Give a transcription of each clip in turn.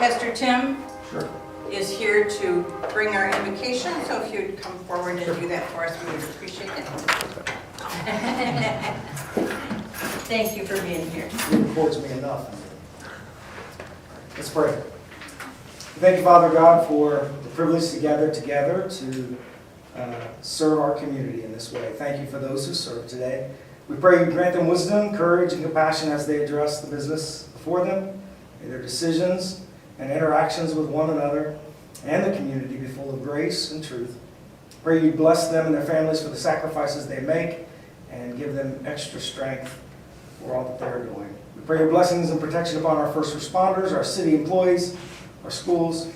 Pastor Tim Sure. is here to bring our invocation, so if you'd come forward and do that for us, we would appreciate it. Thank you for being here. He records me enough. Let's pray. Thank you, Father God, for the privilege to gather together to serve our community in this way. Thank you for those who serve today. We pray you grant them wisdom, courage, and compassion as they address the business before them. May their decisions and interactions with one another and the community be full of grace and truth. Pray you bless them and their families for the sacrifices they make and give them extra strength for all that they're doing. We pray your blessings and protection upon our first responders, our city employees, our schools,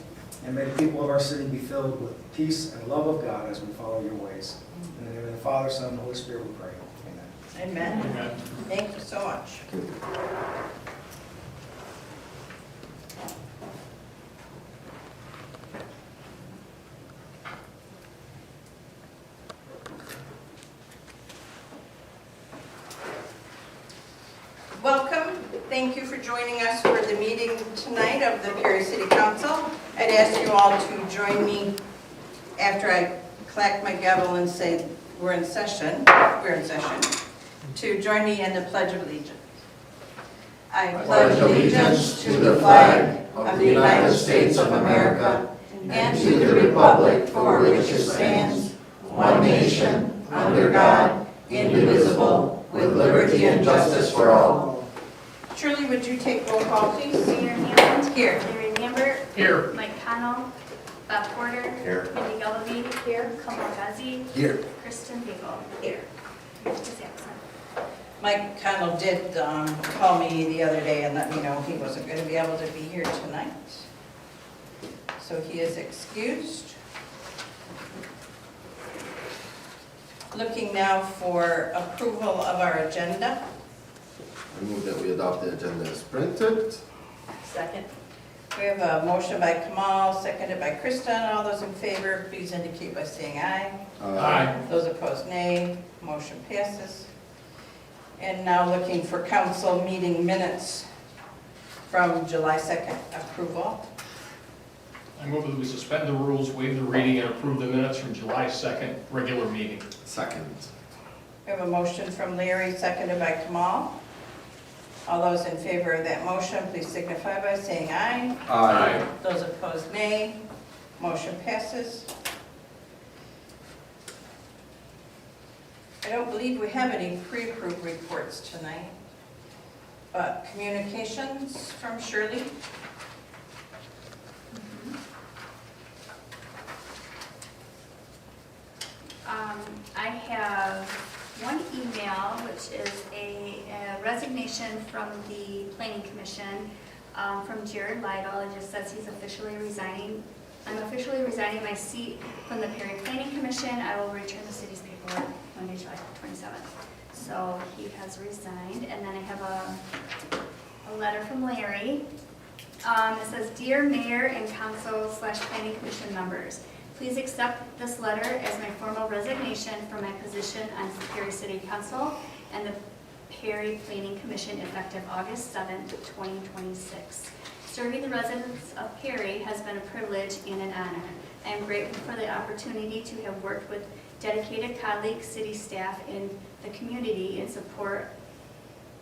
and may the people of our city be filled with peace and love of God as we follow your ways. In the name of the Father, Son, and Holy Spirit we pray. Amen. Amen. Amen. Thank you so much. Welcome. Thank you for joining us for the meeting tonight of the Perry City Council. I'd ask you all to join me after I clack my gavel and say we're in session, to join me in the Pledge of Allegiance. I pledge allegiance to the flag of the United States of America and to the republic for which it stands, one nation, under God, indivisible, with liberty and justice for all. Shirley, would you take roll call, please? Mayor Hammond. Here. Larry Lambert. Here. Mike Connell. Bob Porter. Here. Mindy Gallavy. Here. Kamal Ghazi. Here. Kristen Bagel. Here. Ms. Jackson. Mike Connell did call me the other day and let me know he wasn't going to be able to be here tonight. So he is excused. Looking now for approval of our agenda. I move that we adopt the agenda as printed. Second. We have a motion by Kamal, seconded by Kristen. All those in favor, please indicate by saying aye. Aye. Those opposed, nay. Motion passes. And now looking for council meeting minutes from July 2nd approval. I move that we suspend the rules, waive the reading, and approve the minutes from July 2nd, regular meeting. Second. We have a motion from Larry, seconded by Kamal. All those in favor of that motion, please signify by saying aye. Aye. Those opposed, nay. Motion passes. I don't believe we have any pre-approved reports tonight, but communications from Shirley. I have one email, which is a resignation from the Planning Commission from Jared Lytle. It just says he's officially resigning. I'm officially resigning my seat from the Perry Planning Commission. I will return the city's paperwork Monday, July 27th. So he has resigned. And then I have a letter from Larry. It says, Dear Mayor and Council/Planning Commission members, please accept this letter as my formal resignation from my position on Perry City Council and the Perry Planning Commission effective August 7th, 2026. Serving the residents of Perry has been a privilege and an honor. I am grateful for the opportunity to have worked with dedicated colleagues, city staff, and the community in support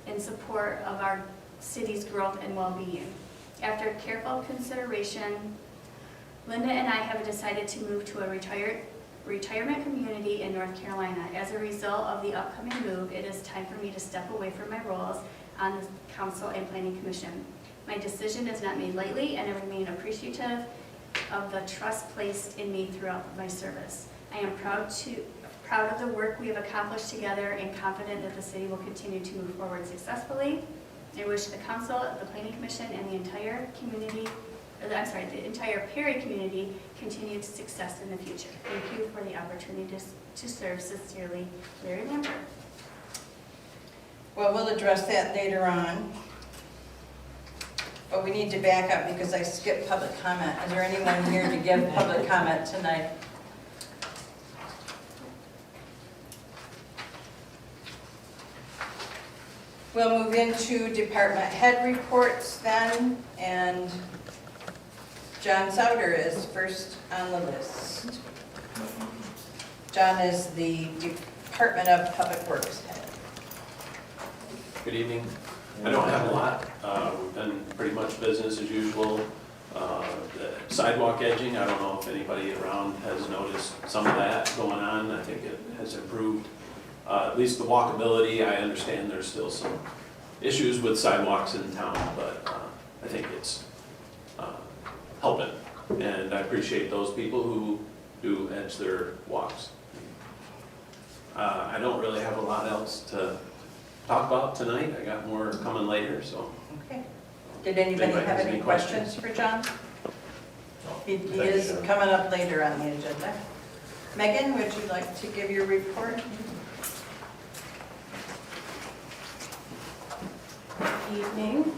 of our city's growth and well-being. After careful consideration, Linda and I have decided to move to a retirement community in North Carolina. As a result of the upcoming move, it is time for me to step away from my roles on the Council and Planning Commission. My decision is not made lightly, and I remain appreciative of the trust placed in me throughout my service. I am proud of the work we have accomplished together and confident that the city will continue to move forward successfully. I wish the Council, the Planning Commission, and the entire Perry community continued success in the future. Thank you for the opportunity to serve. Sincerely, Larry Lambert. Well, we'll address that later on. But we need to back up because I skipped public comment. Is there anyone here to give public comment tonight? We'll move into department head reports then, and John Souter is first on the list. John is the Department of Public Works head. Good evening. I don't have a lot. We've been pretty much business as usual. The sidewalk edging, I don't know if anybody around has noticed some of that going on. I think it has improved, at least the walkability. I understand there's still some issues with sidewalks in town, but I think it's helping. And I appreciate those people who do edge their walks. I don't really have a lot else to talk about tonight. I got more coming later, so. Okay. Did anybody have any questions for John? He is coming up later on the agenda. Megan, would you like to give your report? Evening.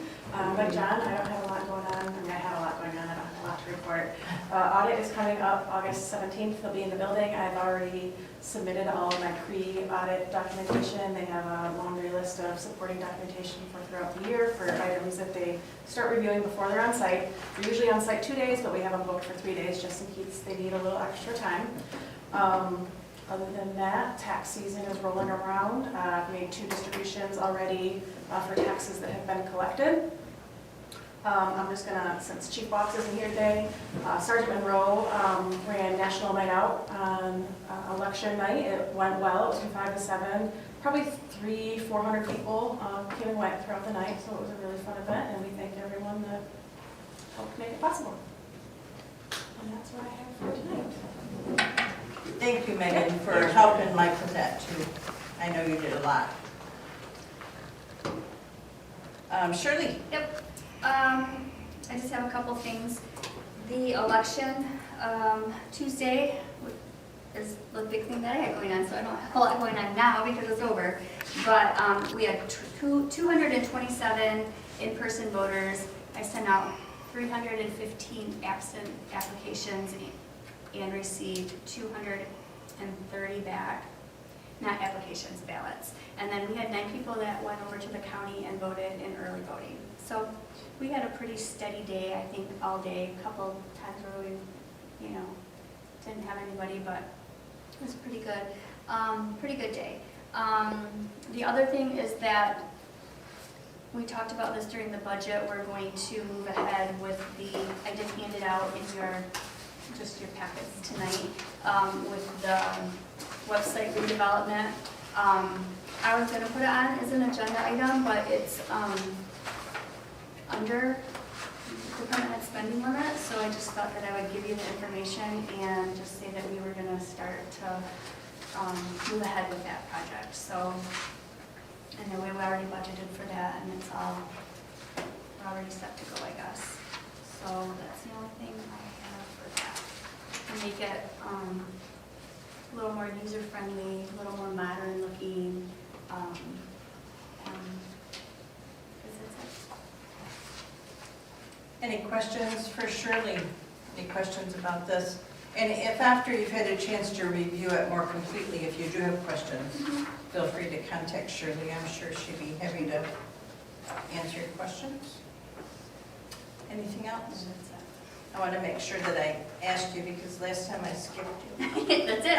Like John, I don't have a lot going on. I mean, I have a lot going on. I don't have a lot to report. Audit is coming up August 17th. They'll be in the building. I've already submitted all of my pre-audit documentation. They have a laundry list of supporting documentation for throughout the year for items that they start reviewing before they're on site. They're usually on site 2 days, but we have them booked for 3 days just in case they need a little extra time. Other than that, tax season is rolling around. I've made 2 distributions already for taxes that have been collected. I'm just gonna, since Chief Box isn't here today, Sergeant Monroe ran National Night Out on election night. It went well. It was from 5 to 7. Probably 300-400 people came and went throughout the night, so it was a really fun event, and we thank everyone that helped make it possible. And that's what I have for tonight. Thank you, Megan, for helping Mike with that too. I know you did a lot. Shirley? Yep. I just have a couple things. The election, Tuesday is the big thing that I had going on, so I don't have a lot going on now because it's over. But we had 227 in-person voters. I sent out 315 absent applications and received 230 back, not applications, ballots. And then we had 9 people that went over to the county and voted in early voting. So we had a pretty steady day, I think, all day. A couple times where we, didn't have anybody, but it was pretty good. Pretty good day. The other thing is that we talked about this during the budget. We're going to move ahead with I did hand it out in your packets tonight, with the website redevelopment. I was gonna put it on as an agenda item, but it's under the permanent spending limit, so I just thought that I would give you the information and just say that we were gonna start to move ahead with that project. So, and then we already budgeted for that, and it's all, we're already set to go, I guess. So that's the only thing I have for that. To make it a little more user-friendly, a little more modern-looking. Any questions for Shirley? Any questions about this? And if after you've had a chance to review it more completely, if you do have questions, feel free to contact Shirley. I'm sure she'd be happy to answer your questions. Anything else? I want to make sure that I asked you because last time I skipped you. That's it.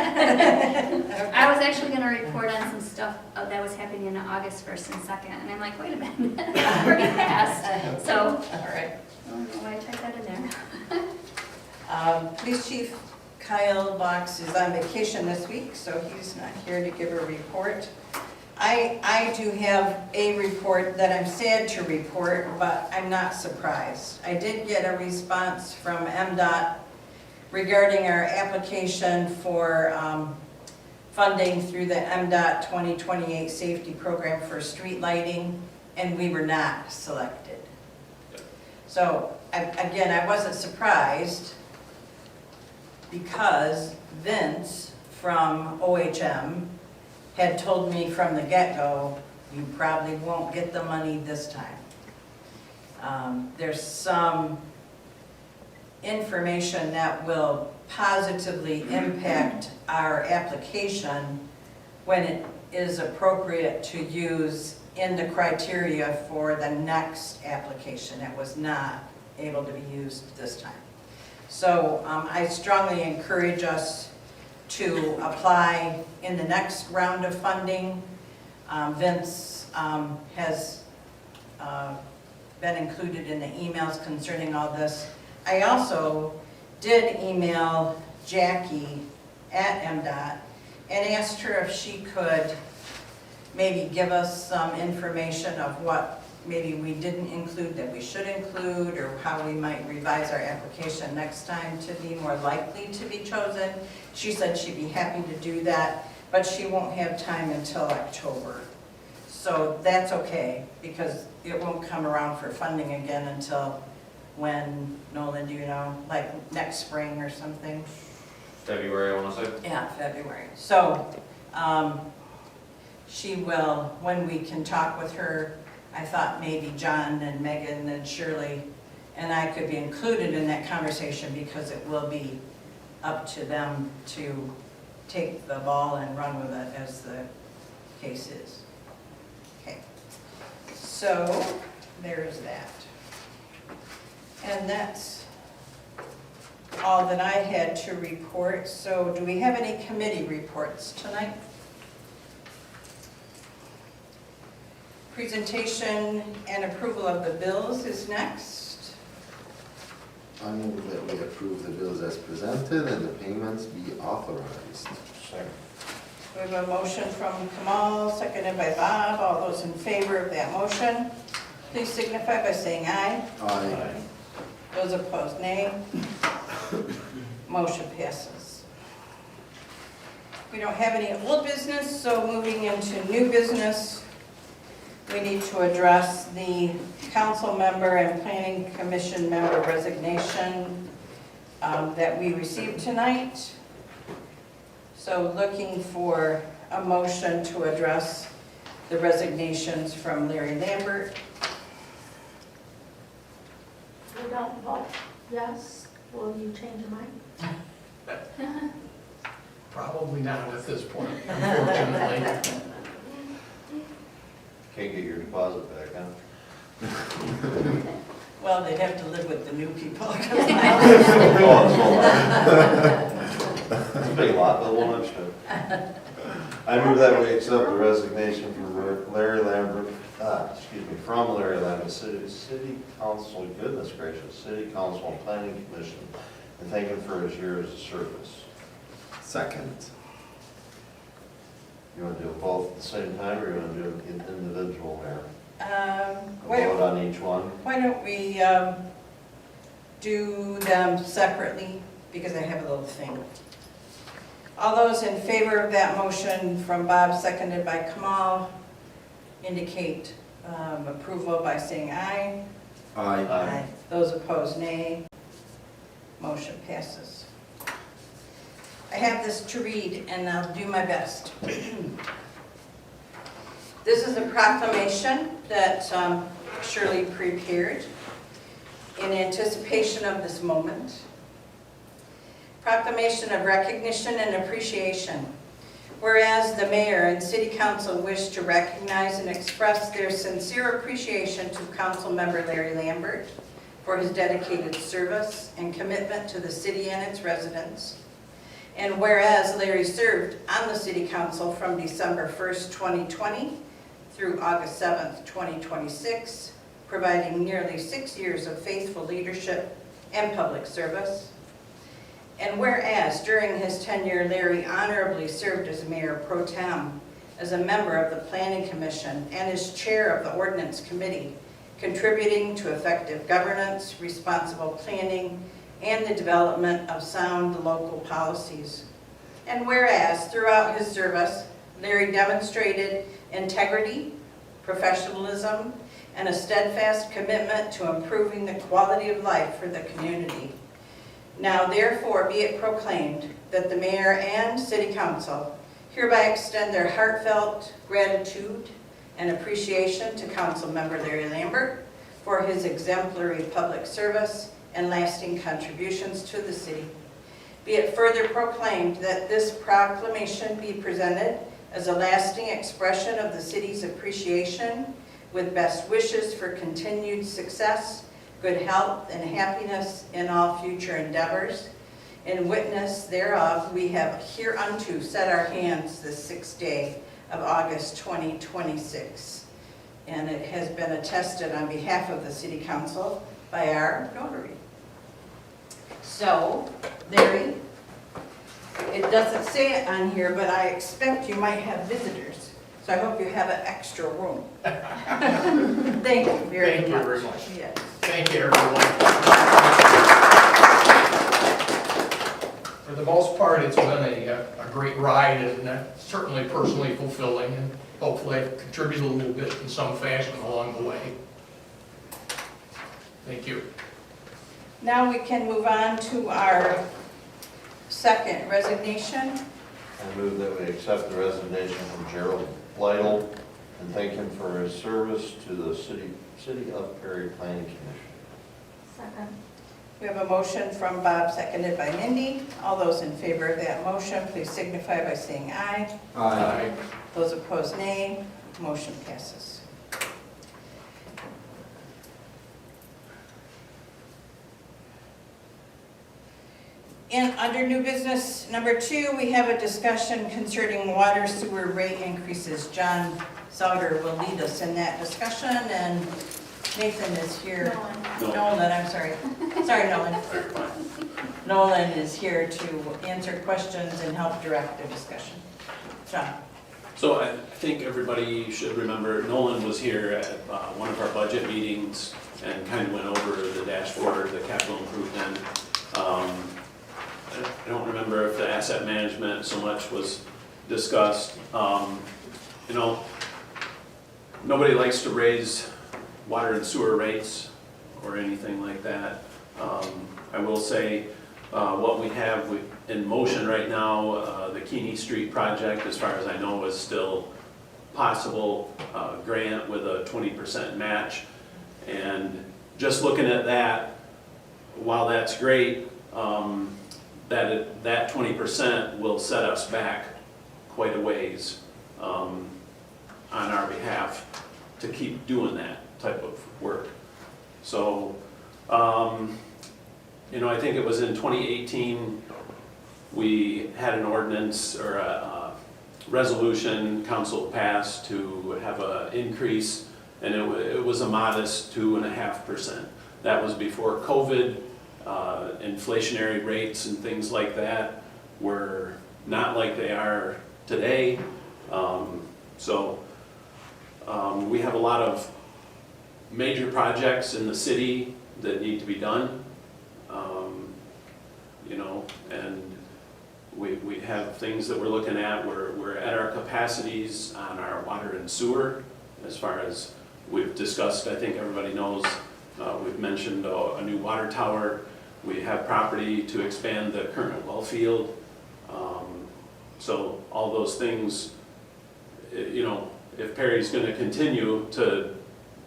I was actually going to report on some stuff that was happening on August 1st and 2nd, and I'm like, wait a minute, that's pretty fast. So, All right. I don't know why I typed that in there. Police Chief Kyle Box is on vacation this week, so he's not here to give a report. I do have a report that I'm sad to report, but I'm not surprised. I did get a response from MDOT regarding our application for funding through the MDOT 2028 Safety Program for street lighting, and we were not selected. So, again, I wasn't surprised because Vince from OHM had told me from the get-go, you probably won't get the money this time. There's some information that will positively impact our application when it is appropriate to use in the criteria for the next application that was not able to be used this time. So I strongly encourage us to apply in the next round of funding. Vince has been included in the emails concerning all this. I also did email Jackie at MDOT and asked her if she could maybe give us some information of what maybe we didn't include that we should include, or how we might revise our application next time to be more likely to be chosen. She said she'd be happy to do that, but she won't have time until October. So that's okay, because it won't come around for funding again until when, Nolan, do you know, like next spring or something? February, I want to say. Yeah, February. So, she will, when we can talk with her, I thought maybe John and Megan and Shirley and I could be included in that conversation, because it will be up to them to take the ball and run with it as the case is. Okay, so there's that. And that's all that I had to report. So do we have any committee reports tonight? Presentation and approval of the bills is next. I move that we approve the bills as presented and the payments be authorized. Second. We have a motion from Kamal, seconded by Bob. All those in favor of that motion, please signify by saying aye. Aye. Those opposed, nay. Motion passes. We don't have any old business, so moving into new business, we need to address the council member and planning commission member resignation that we received tonight. So looking for a motion to address the resignations from Larry Lambert. We don't vote yes. Will you change your mind? Probably not at this point, unfortunately. Can't get your deposit back, huh? Well, they'd have to live with the new people. Oh, it's a big lot, but we'll understand. I move that we accept the resignation from Larry Lambert, from Larry Lambert, City Council, goodness gracious, City Council and Planning Commission, and thank him for his years of service. Second. You want to do it both at the same time, or you want to do it individual, Mayor? Why Vote don't- on each one? Why don't we do them separately, because I have a little thing. All those in favor of that motion from Bob, seconded by Kamal, indicate approval by saying aye. Aye. Those opposed, nay. Motion passes. I have this to read, and I'll do my best. This is a proclamation that Shirley prepared in anticipation of this moment. Proclamation of recognition and appreciation. Whereas the mayor and city council wish to recognize and express their sincere appreciation to council member Larry Lambert for his dedicated service and commitment to the city and its residents. And whereas Larry served on the city council from December 1st, 2020 through August 7th, 2026, providing nearly 6 years of faithful leadership and public service. And whereas during his tenure, Larry honorably served as mayor pro tem, as a member of the Planning Commission, and as chair of the Ordinance Committee, contributing to effective governance, responsible planning, and the development of sound local policies. And whereas throughout his service, Larry demonstrated integrity, professionalism, and a steadfast commitment to improving the quality of life for the community. Now therefore be it proclaimed that the mayor and city council hereby extend their heartfelt gratitude and appreciation to council member Larry Lambert for his exemplary public service and lasting contributions to the city. Be it further proclaimed that this proclamation be presented as a lasting expression of the city's appreciation with best wishes for continued success good health and happiness in all future endeavors. In witness thereof, we have hereunto set our hands this 6th day of August 2026. And it has been attested on behalf of the City Council by our notary. So, Larry, it doesn't say it on here, but I expect you might have visitors. So I hope you have an extra room. Thank you very much. Thank you very much. Yes. Thank you, everyone. For the most part, it's been a great ride, and certainly personally fulfilling, and hopefully I've contributed a little bit in some fashion along the way. Thank you. Now we can move on to our second resignation. I move that we accept the resignation from Gerald Lytle and thank him for his service to the City of Perry Planning Commission. Second. We have a motion from Bob, seconded by Mindy. All those in favor of that motion, please signify by saying aye. Aye. Those opposed, nay. Motion passes. And under new business number 2, we have a discussion concerning water sewer rate increases. John Sauter will lead us in that discussion, and Nathan is here. Nolan, I'm sorry. Sorry, Nolan. Nolan is here to answer questions and help direct the discussion. John. So I think everybody should remember Nolan was here at one of our budget meetings and kind of went over the dashboard, the capital improvement. I don't remember if the asset management so much was discussed. You know, nobody likes to raise water and sewer rates or anything like that. I will say what we have in motion right now, the Keeney Street project, as far as I know, is still possible grant with a 20% match. And just looking at that, while that's great, that 20% will set us back quite a ways on our behalf to keep doing that type of work. So, you know, I think it was in 2018, we had an ordinance or a resolution council passed to have an increase, and it was a modest 2.5%. That was before COVID. Inflationary rates and things like that were not like they are today. We have a lot of major projects in the city that need to be done. You know, and we have things that we're looking at. We're at our capacities on our water and sewer, as far as we've discussed. I think everybody knows. We've mentioned a new water tower. We have property to expand the current well field. So all those things, you know, if Perry's going to continue to,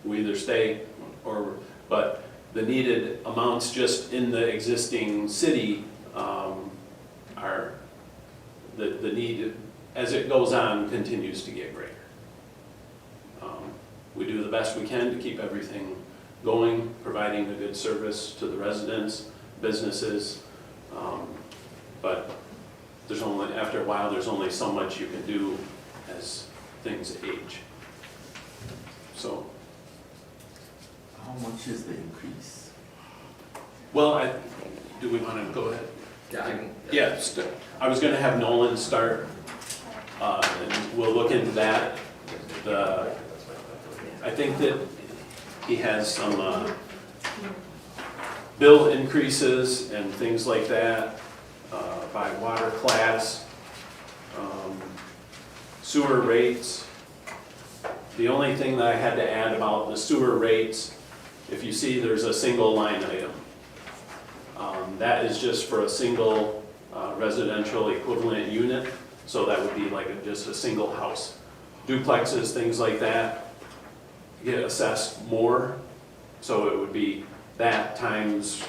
we either stay or, but the needed amounts just in the existing city are, the need as it goes on continues to get greater. We do the best we can to keep everything going, providing a good service to the residents, businesses, but there's only, after a while, there's only so much you can do as things age. So. How much is the increase? Well, do we want to go ahead? Yeah. I was going to have Nolan start, and we'll look into that. I think that he has some bill increases and things like that by water class, sewer rates. The only thing that I had to add about the sewer rates, if you see there's a single line item. That is just for a single residential equivalent unit, so that would be like just a single house. Duplexes, things like that, get assessed more, so it would be that times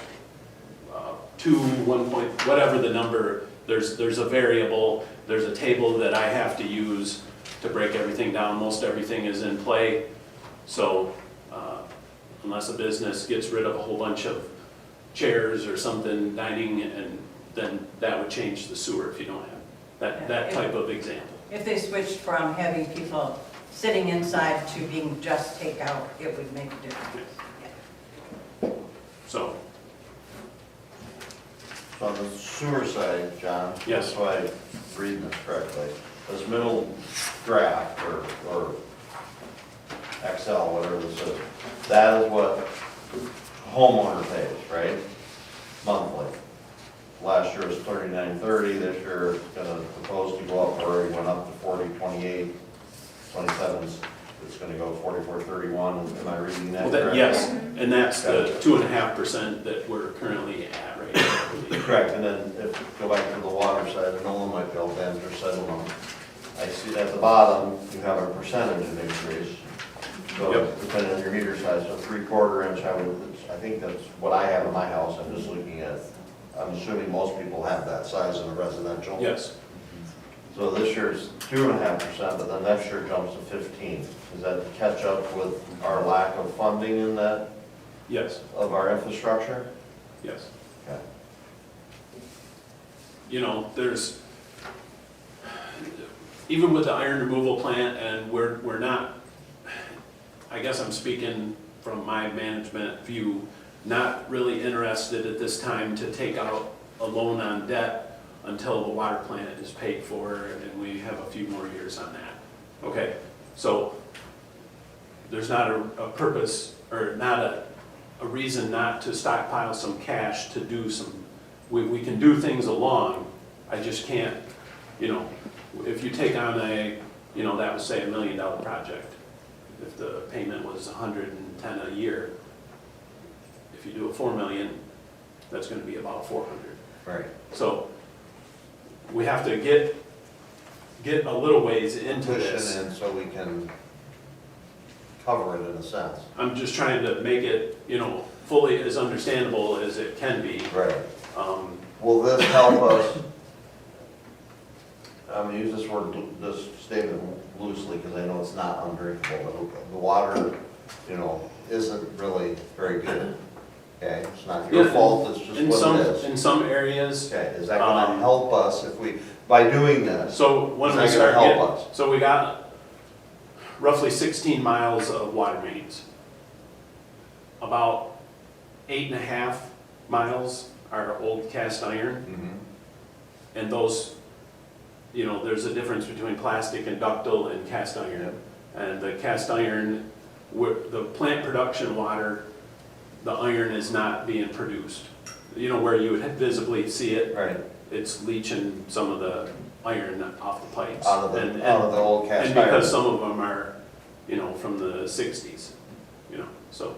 2, 1 point, whatever the number. There's a variable, there's a table that I have to use to break everything down. Most everything is in play, so unless a business gets rid of a whole bunch of chairs or something, dining, and then that would change the sewer if you don't have that type of example. If they switched from having people sitting inside to being just takeout, it would make a difference. So, So on the sewer side, John? Yes. So I'm reading this correctly. This middle draft or Excel, whatever this is, that is what homeowner pays, right? Monthly. Last year was $39.30, this year it's gonna propose to go up, or already went up to $40.28, 27, it's gonna go $44.31, am I reading that well, correctly? yes, and that's the 2.5% that we're currently at right now. I believe. Correct, and then if, go back to the water side, and Nolan might be able to answer, so I don't know. I see at the bottom, you have a percentage of increase. So Yep. depending on your meter size, so 3/4 inch, I think that's what I have in my house, I'm just looking at, I'm assuming most people have that size in a residential. Yes, So this year's 2.5%, but then next year jumps to 15. Is that to catch up with our lack of funding in that, yes, of our infrastructure? yes. Okay. You know, there's, even with the iron removal plant, and we're not, I guess I'm speaking from my management view, not really interested at this time to take out a loan on debt until the water plant is paid for, and we have a few more years on that. Okay, so there's not a purpose, or not a reason not to stockpile some cash to do some, we can do things along, I just can't, you know, if you take on a, you know, that would say $1 million project, if the payment was 110 a year, if you do a 4 million, that's gonna be about 400. Right. So we have to get a little ways into Push this. it in so we can cover it in a sense. I'm just trying to make it, you know, fully as understandable as it can be. Right. Um, Will this help us, I'm gonna use this word, this statement loosely, because I know it's not undrinkable, but the water, you know, isn't really very good. Okay, it's not your Yeah, fault, it's just what it is. In some areas, Okay, is that gonna help us if we, by doing this? so when Is we that start gonna getting, help us? so we got roughly 16 miles of water mains. About 8.5 miles are old cast iron, Mhm. and those, you know, there's a difference between plastic and ductile and cast iron. And the cast iron, the plant production water, the iron is not being produced. You know, where you would visibly see it, Right, it's leaching some of the iron off the pipes. out of And- the, out of the old And cast iron. because some of them are, you know, from the 60s, you know, so,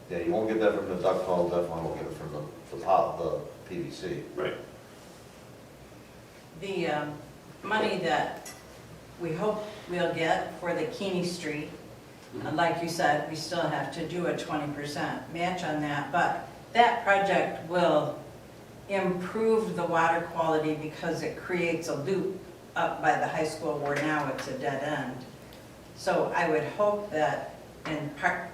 Yeah, you won't get that from the ductile, definitely won't get it from the PVC. right. The money that we hope we'll get for the Keeney Street, like you said, we still have to do a 20% match on that, but that project will improve the water quality because it creates a loop up by the high school where now it's a dead end. So I would hope that, and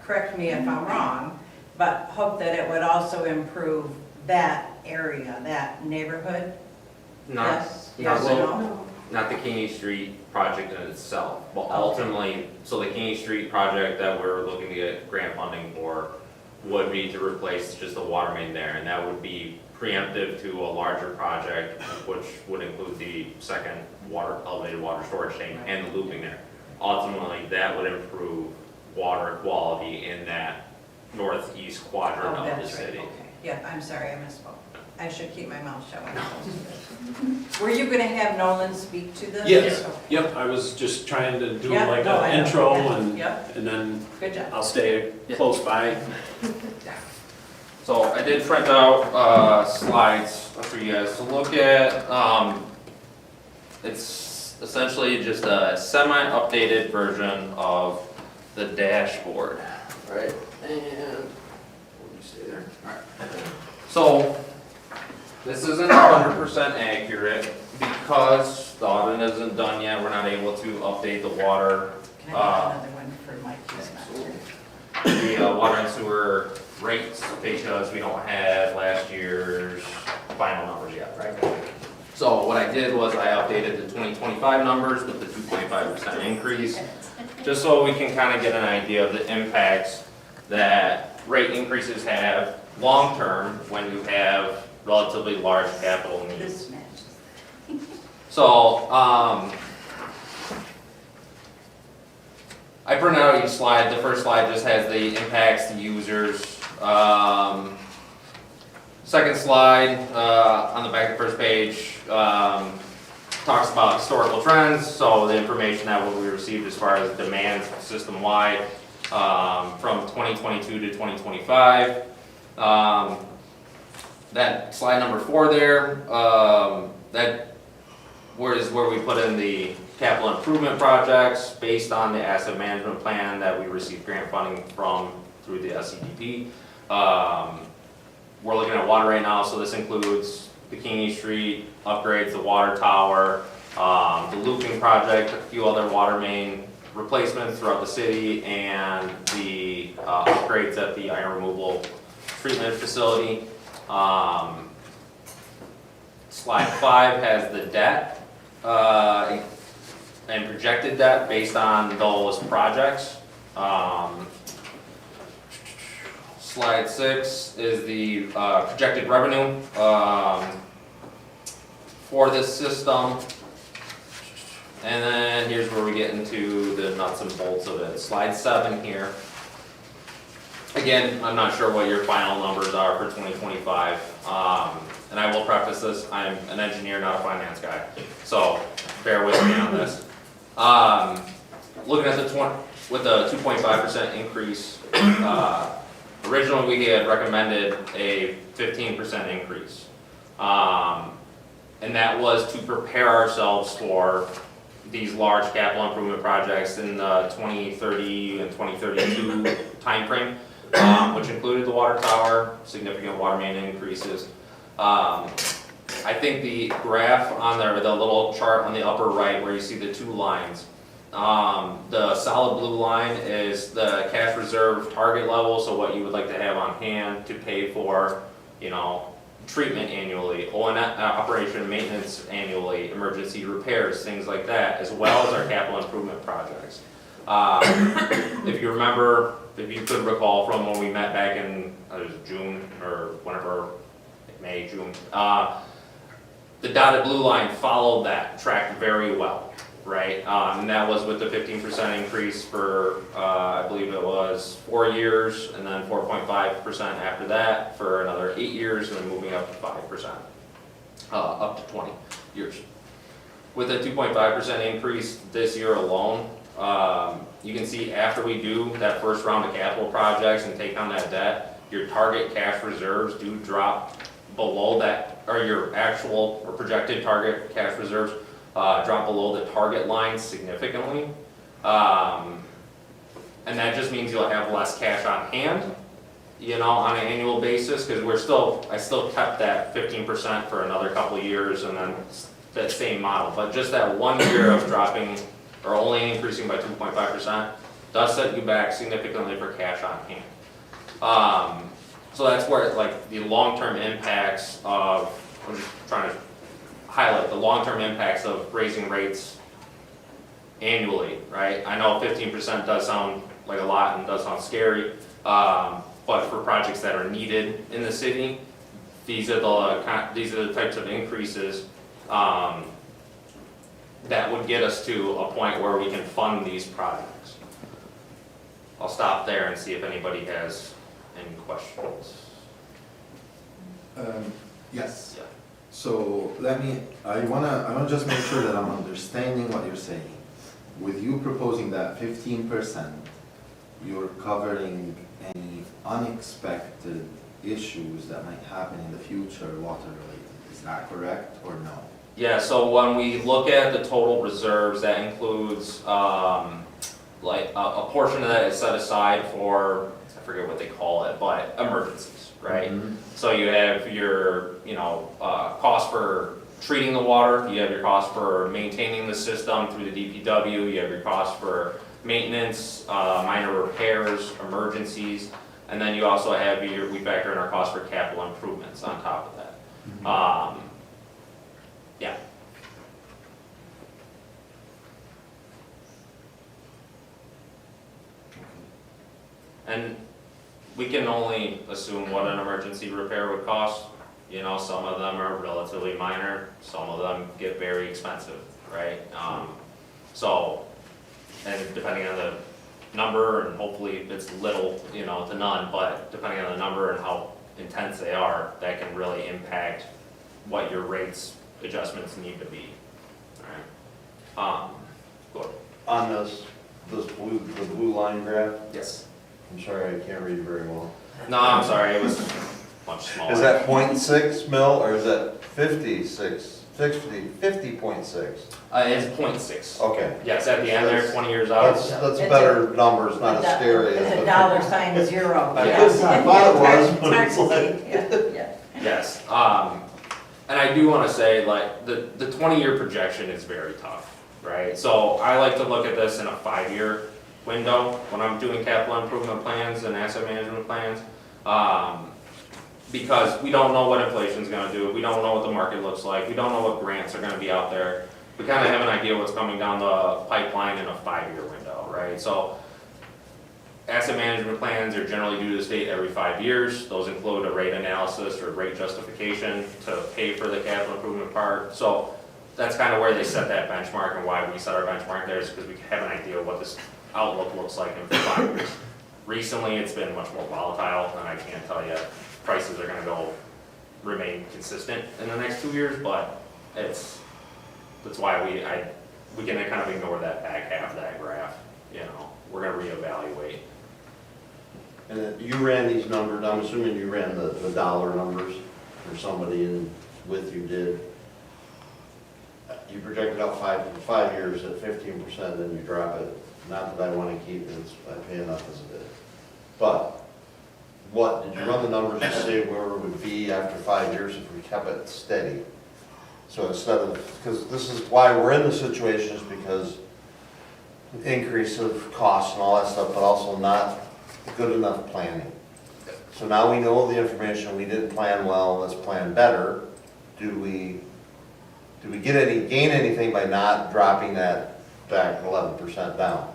correct me if I'm wrong, but hope that it would also improve that area, that neighborhood. Not, Yes, not, yes or well, no? not the Keeney Street project in itself, but Okay. ultimately, so the Keeney Street project that we're looking to get grant funding for would be to replace just the water main there, and that would be preemptive to a larger project, which would include the second elevated water storage tank and the looping there. Ultimately, that would improve water quality in that northeast quadrant Oh, of the that's right, city. okay. Yeah, I'm sorry, I misspoke. I should keep my mouth shut when it comes to this. Were you gonna have Nolan speak to this? Yes, Okay. yep, I was just trying to do Yeah, like no, I an know, intro yeah, and then Good job. I'll stay close by. So I did print out slides for you guys to look at. It's essentially just a semi-updated version of the dashboard, right? And, let me stay there. Alright. So, this isn't 100% accurate because the audit isn't done yet. We're not able to update the water. Can I have another one for Mike? He's not here. the water and sewer rates because we don't have last year's final numbers yet, right? So what I did was I updated the 2025 numbers with the 2.5% increase, just so we can kind of get an idea of the impacts that rate increases have long-term when you have relatively large capital needs. So, I printed out each slide. The first slide just has the impacts to users. Second slide, on the back of the first page, talks about historical trends, so the information that we received as far as demand system-wide from 2022 to 2025. That slide number 4 there, that is where we put in the capital improvement projects based on the asset management plan that we received grant funding from through the SCDP. We're looking at water right now, so this includes the King East Street upgrades, the water tower, the looping project, a few other water main replacements throughout the city, and the upgrades at the iron removal treatment facility. Slide 5 has the debt and projected debt based on those projects. Slide 6 is the projected revenue for this system. And then here's where we get into the nuts and bolts of it. Slide 7 here. Again, I'm not sure what your final numbers are for 2025. And I will preface this, I'm an engineer, not a finance guy. So bear with me on this. Looking at with the 2.5% increase, originally we had recommended a 15% increase. And that was to prepare ourselves for these large capital improvement projects in the 2030 and 2032 timeframe, which included the water tower, significant water main increases. I think the graph on there, the little chart on the upper right where you see the 2 lines, the solid blue line is the cash reserve target level, so what you would like to have on hand to pay for, treatment annually, O&M operation maintenance annually, emergency repairs, things like that, as well as our capital improvement projects. If you remember, if you could recall from when we met back in June or whenever, May, June, the dotted blue line followed that, tracked very well, right? And that was with the 15% increase for, I believe it was 4 years, and then 4.5% after that for another 8 years, and then moving up to 5%, up to 20 years. With a 2.5% increase this year alone, you can see after we do that first round of capital projects and take on that debt, your target cash reserves do drop below that, or your actual or projected target cash reserves drop below the target line significantly. And that just means you'll have less cash on hand, on an annual basis, because I still kept that 15% for another couple of years and then that same model. But just that 1 year of dropping or only increasing by 2.5% does set you back significantly for cash on hand. So that's where the long-term impacts of, I'm just trying to highlight the long-term impacts of raising rates annually, right? I know 15% does sound like a lot and does sound scary, but for projects that are needed in the city, these are the types of increases that would get us to a point where we can fund these projects. I'll stop there and see if anybody has any questions. Yes. Yeah. So I wanna just make sure that I'm understanding what you're saying. With you proposing that 15%, you're covering any unexpected issues that might happen in the future water related. Is that correct or no? Yeah, so when we look at the total reserves, that includes a portion of that is set aside for, I forget what they call it, but emergencies, right? Mm-hmm. So you have your, cost for treating the water, you have your cost for maintaining the system through the DPW, you have your cost for maintenance, minor repairs, emergencies, and then you also have we factor in our cost for capital improvements on top of that. Yeah. And we can only assume what an emergency repair would cost. You know, some of them are relatively minor, some of them get very expensive, right? So, and depending on the number, and hopefully it's little, you know, to none, but depending on the number and how intense they are, that can really impact what your rates adjustments need to be. All right. Go ahead. On this the blue line graph, Yes. I'm sorry, I can't read very well. No, I'm sorry, it was much smaller. Is that 0.6 mil, or is that 50.6? It's 0.6. Okay. Yes, at the end there, 20 years out. That's better numbers, not a stereo. It's a dollar sign zero. I Yes. thought it was, It's but hard it's to like. see, yeah. Yes, and I do wanna say, like, the 20-year projection is very tough, right? So I like to look at this in a 5-year window when I'm doing capital improvement plans and asset management plans. Because we don't know what inflation's gonna do, we don't know what the market looks like, we don't know what grants are gonna be out there. We kinda have an idea what's coming down the pipeline in a 5-year window, right? So asset management plans are generally due to the state every 5 years. Those include a rate analysis or rate justification to pay for the capital improvement part. So that's kind of where they set that benchmark, and why we set our benchmark there is because we have an idea of what this outlook looks like in 5 years. Recently, it's been much more volatile, and I can't tell you prices are going to remain consistent in the next 2 years, but that's why we can kind of ignore that back half of that graph. You know, we're going to reevaluate. And then you ran these numbers, I'm assuming you ran the dollar numbers, or somebody in with you did. You projected out 5 years at 15%, then you drop it. Not that I want to keep it, I pay enough as it is. But what, did you run the numbers to say where it would be after 5 years if we kept it steady? So instead of, because this is why we're in the situation, is because increase of costs and all that stuff, but also not good enough planning. So now we know the information, we didn't plan well, let's plan better. Do we gain anything by not dropping that back 11% down?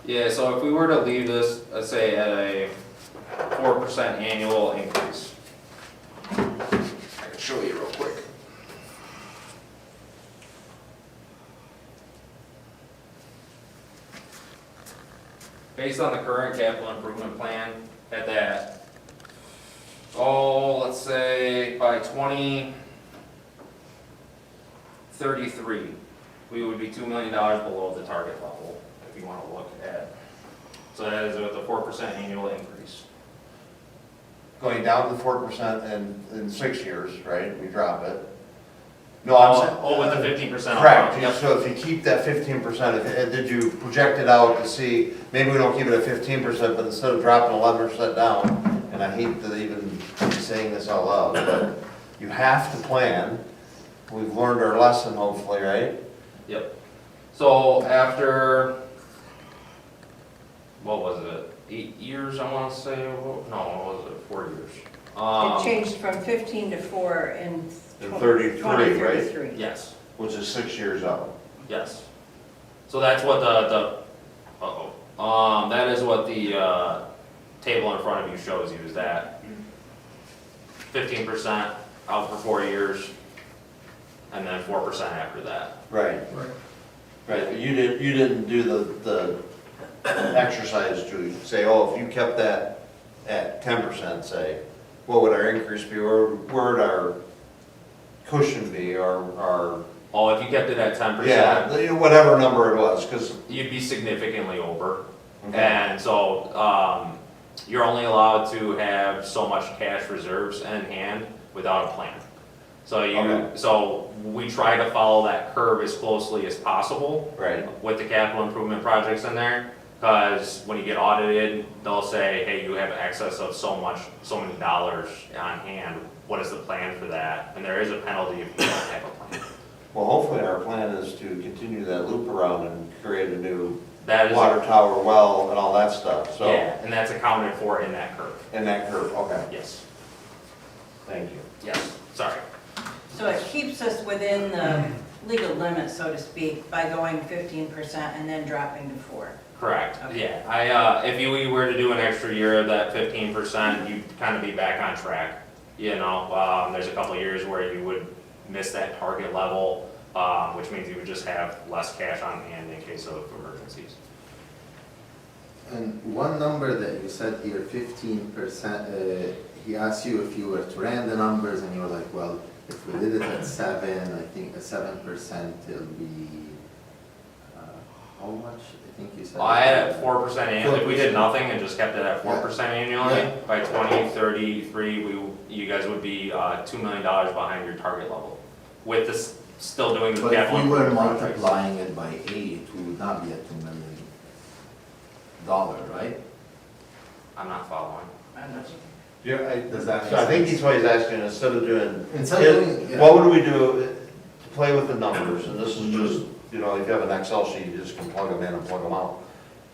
Yeah, so if we were to leave this, let's say at a 4% annual increase, I can show you real quick. Based on the current capital improvement plan, at that, let's say by 2033, we would be $2 million below the target level, if you want to look at. So that is with a 4% annual increase. Going down to 4% in 6 years, right? We drop it. No, I'm saying. Oh, with the 15% Correct, upfront, yep. so if you keep that 15%, did you project it out to see, maybe we don't keep it at 15%, but instead of dropping 11% down, and I hate to even be saying this out loud, but you have to plan. We've learned our lesson, hopefully, right? Yep. So after, what was it, 8 years, I want to say, no, what was it, 4 years? It changed from 15 to 4 in In 33, right? 2033. Yes, Which is 6 years out. yes. So that's what that is what the table in front of you shows you, is that 15% out for 4 years, and then 4% after that. Right. Right. Right, but you didn't do the exercise to say, oh, if you kept that at 10%, say, what would our increase be, or where would our cushion be, or Oh, if you kept it at 10%. yeah, whatever number it was, because. You'd be significantly over. And so, you're only allowed to have so much cash reserves in hand without a plan. So Okay. so we try to follow that curve as closely as possible Right. with the capital improvement projects in there. Because when you get audited, they'll say, hey, you have excess of so many dollars on hand. What is the plan for that? And there is a penalty if you don't have a plan. Well, hopefully our plan is to continue that loop around and create a new That is, water tower, well, and all that stuff, so, yeah, and that's accounted for in that curve. in that curve, okay, Yes, thank you. yes, sorry. So it keeps us within the legal limit, so to speak, by going 15% and then dropping to 4. Correct, Okay. yeah. If you were to do an extra year of that 15%, you'd kind of be back on track. You know, there's a couple of years where you would miss that target level, which means you would just have less cash on hand in case of emergencies. And one number that you said here, 15%, he asked you if you were to run the numbers and you were like, well, if we did it at 7, I think at 7% it'll be, how much? I think you said. Well, I had it 4% annually. If we did nothing and just kept it at 4% annually, Yeah. by 2033, you guys would be $2 million behind your target level. With this, still doing the But if capital we were improvement projects. multiplying it by 8, we would not be at $2 million, right? I'm not following. Yeah, Does that make So I think sense? he's what he's asking, instead of doing, Instead of doing, yeah. what would we do to play with the numbers? And this is just, you know, if you have an Excel sheet, you just can plug them in and plug them out.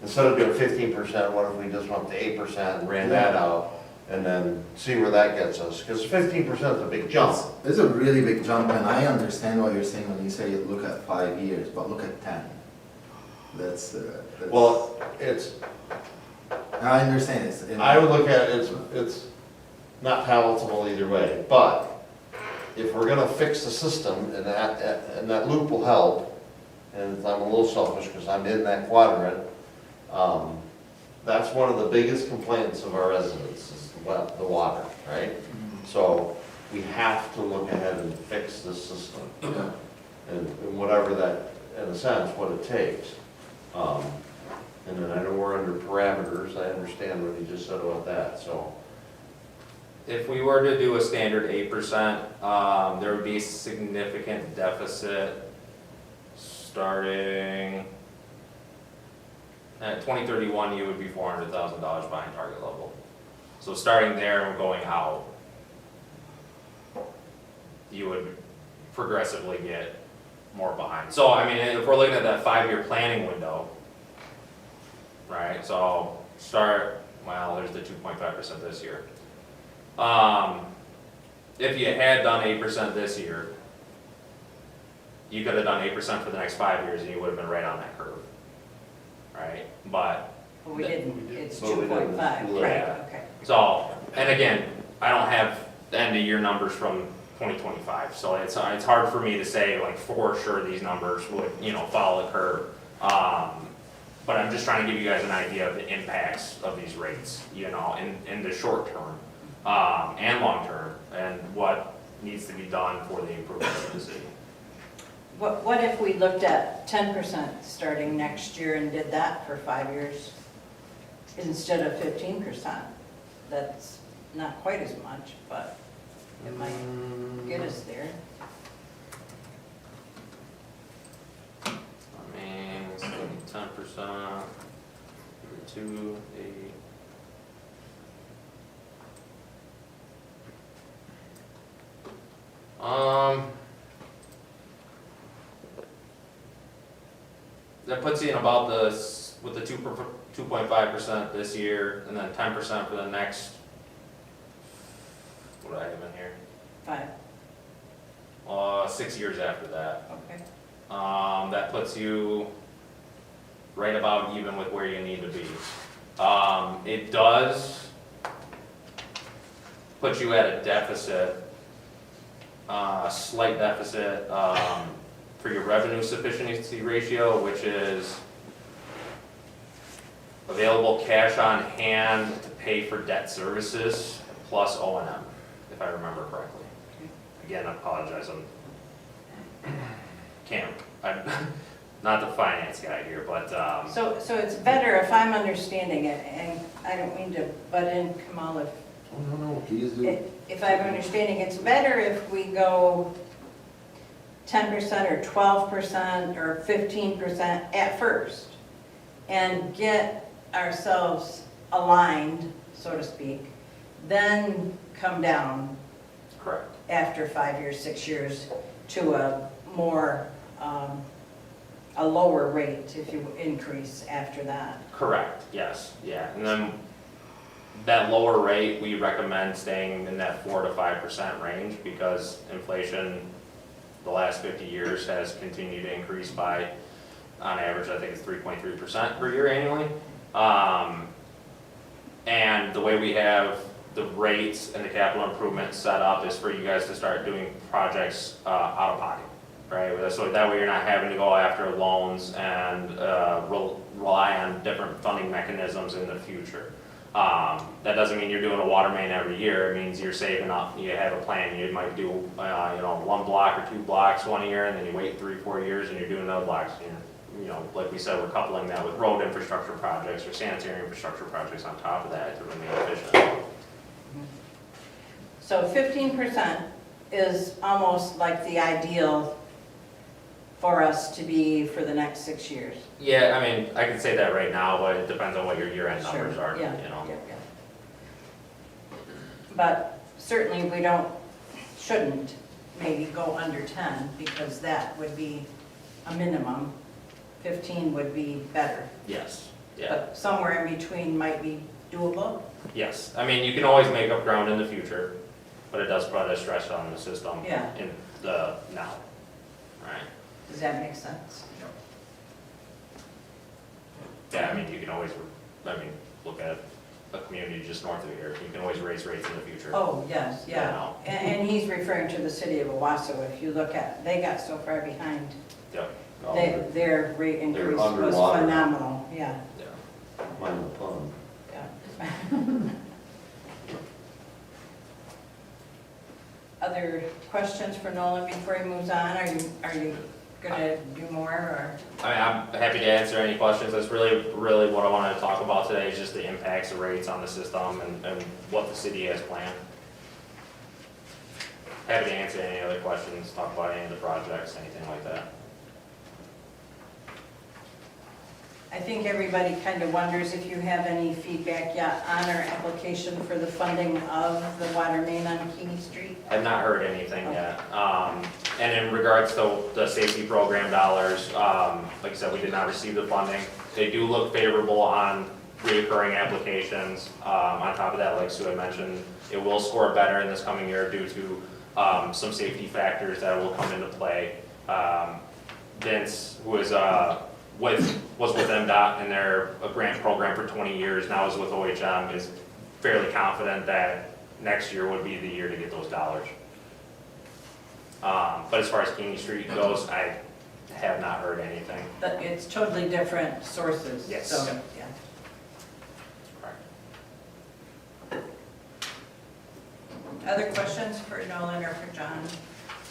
Instead of doing 15%, what if we just went to 8% and ran that out? And then see where that gets us, because 15% is a big jump. It's a really big jump, and I understand what you're saying when you say look at 5 years, but look at 10. That's. Well, it's, I understand it's. I would look at it, it's not palatable either way, but if we're gonna fix the system, and that loop will help, and I'm a little selfish because I'm in that quadrant, that's one of the biggest complaints of our residents, is the water, right? So we have to look ahead and fix this system, and whatever that, in a sense, what it takes. And then I know we're under parameters, I understand what you just said about that, so. If we were to do a standard 8%, there would be a significant deficit starting at 2031, you would be $400,000 behind target level. So starting there and going out, you would progressively get more behind. So, I mean, if we're looking at that 5-year planning window, right, so start, well, there's the 2.5% this year. If you had done 8% this year, you could have done 8% for the next 5 years and you would have been right on that curve, right? But, But we didn't, it's But we didn't. 2.5, right, Yeah. okay. so, and again, I don't have the end of year numbers from 2025, so it's hard for me to say like for sure these numbers would, you know, follow the curve. But I'm just trying to give you guys an idea of the impacts of these rates, you know, in the short term, and long term, and what needs to be done for the improvements of the city. What if we looked at 10% starting next year and did that for 5 years instead of 15%? That's not quite as much, but it might get us there. I mean, it's gonna be 10%, 2, 8. That puts you in about with the 2.5% this year, and then 10% for the next, what do I have in here? 5, 6 years after that. okay. That puts you right about even with where you need to be. It does put you at a deficit, slight deficit, for your revenue sufficiency ratio, which is available cash on hand to pay for debt services plus O&M, if I remember correctly. Again, I apologize, I'm not the finance guy here, but, So it's better if I'm understanding it, and I don't mean to butt in, Kamal, Oh, no, please do. if I'm understanding, it's better if we go 10% or 12% or 15% at first and get ourselves aligned, so to speak, then come down correct. after 5 years, 6 years to a more a lower rate if you increase after that. Correct, yes, yeah. And then that lower rate, we recommend staying in that 4 to 5% range because inflation the last 50 years has continued to increase by, on average, I think it's 3.3% per year annually. And the way we have the rates and the capital improvements set up is for you guys to start doing projects out of pocket, right? So that way you're not having to go after loans and rely on different funding mechanisms in the future. That doesn't mean you're doing a water main every year. It means you're saving up. You have a plan. You might do, 1 block or 2 blocks one year, and then you wait 3-4 years and you're doing another blocks. Like we said, we're coupling that with road infrastructure projects or sanitary infrastructure projects on top of that to remain efficient. So 15% is almost like the ideal for us to be for the next 6 years. Yeah, I mean, I can say that right now, but it depends on what your year-end numbers Sure, are, yeah, you know. yeah, yeah. But certainly we shouldn't maybe go under 10 because that would be a minimum. 15 would be better. Yes, yeah, But somewhere in between might be doable. yes. I mean, you can always make up ground in the future, but it does put a stress on the system Yeah. in the now, right? Does that make sense? Yeah, I mean, you can always, look at a community just north of here. You can always raise rates in the future. Oh, yes, You yeah. know. And he's referring to the city of Owasso. If you look at, they got so far behind. Yep, Their rate increase was underwater. phenomenal, yeah. yeah. Mine the pond. Yeah. Other questions for Nolan before he moves on? Are you gonna do more or? I mean, I'm happy to answer any questions. That's really what I wanted to talk about today is just the impacts of rates on the system and what the city has planned. Happy to answer any other questions, talk about any of the projects, anything like that. I think everybody kind of wonders if you have any feedback yet on our application for the funding of the water main on Keeney Street. I've not heard anything yet. And in regards to the safety program dollars, like I said, we did not receive the funding. They do look favorable on reoccurring applications. On top of that, like Sue had mentioned, it will score better in this coming year due to some safety factors that will come into play. Vince, who is was with MDOT in their grant program for 20 years, now is with OHM, is fairly confident that next year would be the year to get those dollars. But as far as Keeney Street goes, I have not heard anything. But it's totally different sources. Yes. So, Yep. yeah. Other questions for Nolan or for John?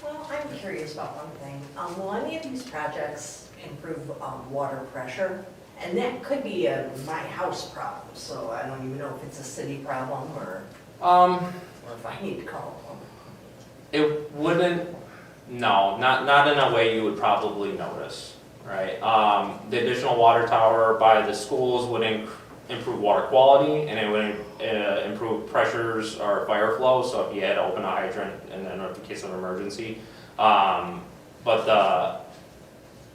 Well, I'm curious about one thing. Will any of these projects improve water pressure? And that could be my house problem, so I don't even know if it's a city problem or if I need to call them. It wouldn't, no, not in a way you would probably notice, right? The additional water tower by the schools would improve water quality, and it would improve pressures or fire flow, so if you had to open a hydrant in case of an emergency. But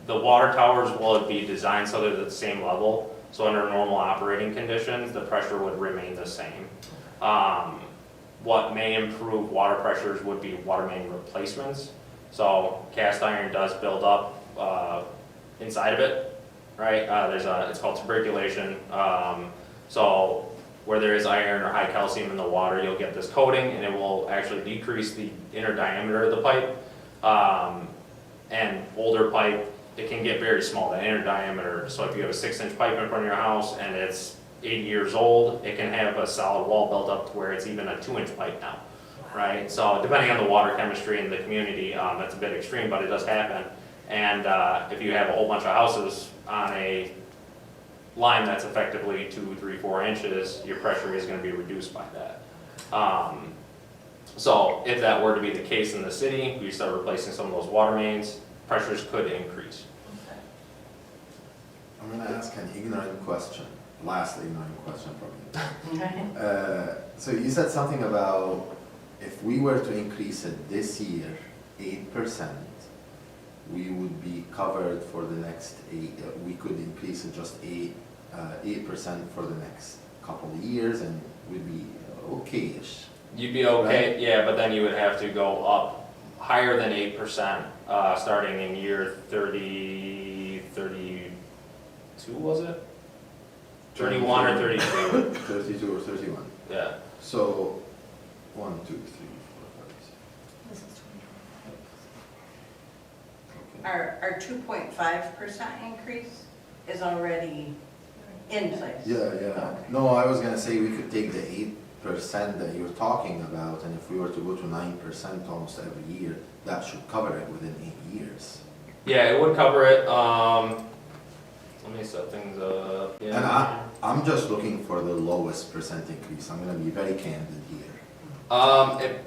the water towers will be designed so they're at the same level, so under normal operating conditions, the pressure would remain the same. What may improve water pressures would be water main replacements. So cast iron does build up inside of it, right? It's called tuberculation. So where there is iron or high calcium in the water, you'll get this coating, and it will actually decrease the inner diameter of the pipe. And older pipe, it can get very small, the inner diameter. So if you have a 6-inch pipe in front of your house and it's 80 years old, it can have a solid wall built up to where it's even a 2-inch pipe now, right? So depending on the water chemistry in the community, that's a bit extreme, but it does happen. And if you have a whole bunch of houses on a line that's effectively 2, 3, 4 inches, your pressure is going to be reduced by that. So if that were to be the case in the city, we start replacing some of those water mains, pressures could increase. I'm gonna ask an ignorant question, last ignorant question from you. So you said something about if we were to increase it this year, 8%, we would be covered for the next 8, we could increase it just 8% for the next couple of years, and we'd be okay-ish. You'd be okay, yeah, but then you would have to go up higher than 8%, starting in year 32, was it? 31 or 32, 32 or 31. yeah. So, 1, 2, 3, 4, 5, 6. Okay. Our 2.5% increase is already in place. Yeah. No, I was gonna say we could take the 8% that you're talking about, and if we were to go to 9% almost every year, that should cover it within 8 years. Yeah, it would cover it, let me set things up. And Yeah. I'm just looking for the lowest percent increase. I'm gonna be very candid here.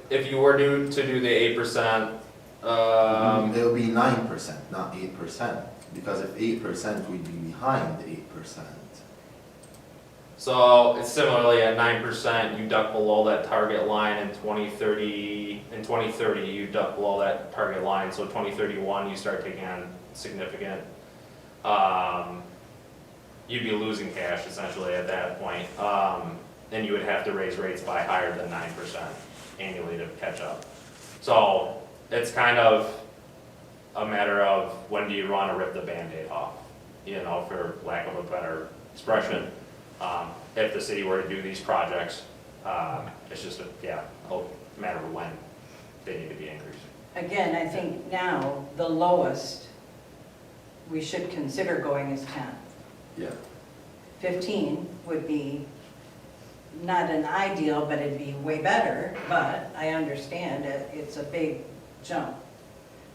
If you were to do the 8%, It'll be 9%, not 8%, because if 8%, we'd be behind 8%. so it's similarly at 9%, you duck below that target line in 2030. In 2030, you duck below that target line, so 2031, you start taking on significant, you'd be losing cash essentially at that point. And you would have to raise rates by higher than 9% annually to catch up. So it's kind of a matter of when do you want to rip the Band-Aid off, for lack of a better expression. If the city were to do these projects, it's just a matter of when they need to be increased. Again, I think now the lowest we should consider going is 10. Yeah. 15 would be not an ideal, but it'd be way better, but I understand it's a big jump.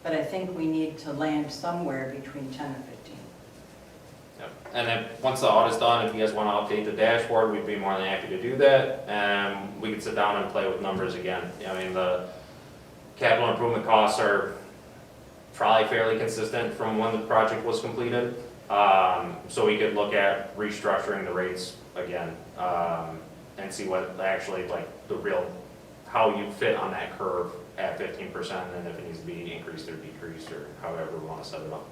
But I think we need to land somewhere between 10 and 15. Yep. And then, once the audit's done, if you guys want to update the dashboard, we'd be more than happy to do that. And we could sit down and play with numbers again. I mean, the capital improvement costs are probably fairly consistent from when the project was completed. So we could look at restructuring the rates again, and see what actually, how you fit on that curve at 15%, and if it needs to be increased or decreased, or however we want to set it up.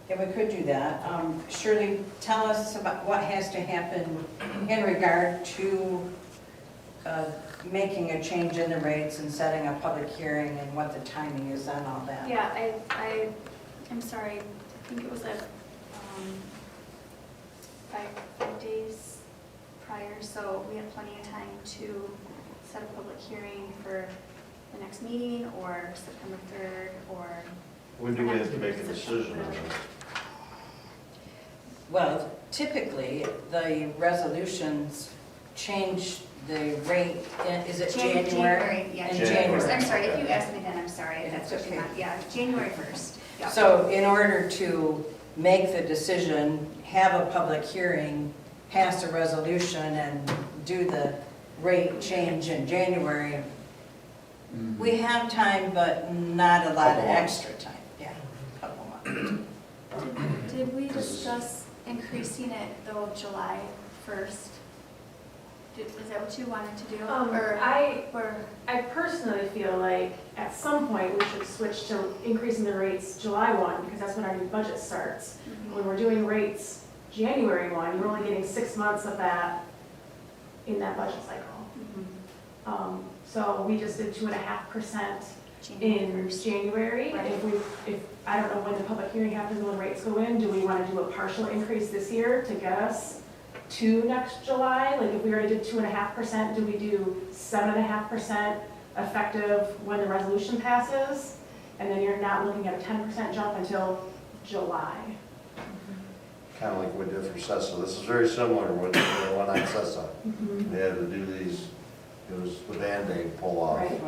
Yeah, we could do that. Shirley, tell us about what has to happen in regard to making a change in the rates and setting a public hearing, and what the timing is on all that. Yeah, I'm sorry, I think it was 5 days prior, so we have plenty of time to set a public hearing for the next meeting, or September 3rd, or... When do we have to make a decision on that? Well, typically, the resolutions change the rate, is it January? Yeah, In January. January. I'm sorry, if you asked me then, I'm sorry, if that's what you Okay. meant. Yeah, January 1st. Yeah. So in order to make the decision, have a public hearing, pass a resolution, and do the rate change in January, we have time, but not a lot of Couple months. extra time. Yeah, a couple months. Did we discuss increasing it though July 1st? Is that what you wanted to do? Or I personally feel like at some point we should switch to increasing the rates July 1, because that's when our new budget starts. When we're doing rates January 1, you're only getting 6 months of that in that budget cycle. So we just did 2.5% in January. Right. If I don't know when the public hearing happens, when rates go in, do we want to do a partial increase this year to get us to next July? Like if we already did 2.5%, do we do 7.5% effective when the resolution passes? And then you're not looking at a 10% jump until July. Kind of like we did for CESA. This is very similar to what we did on CESA. They had to do these, it was the Band-Aid pull off. Right.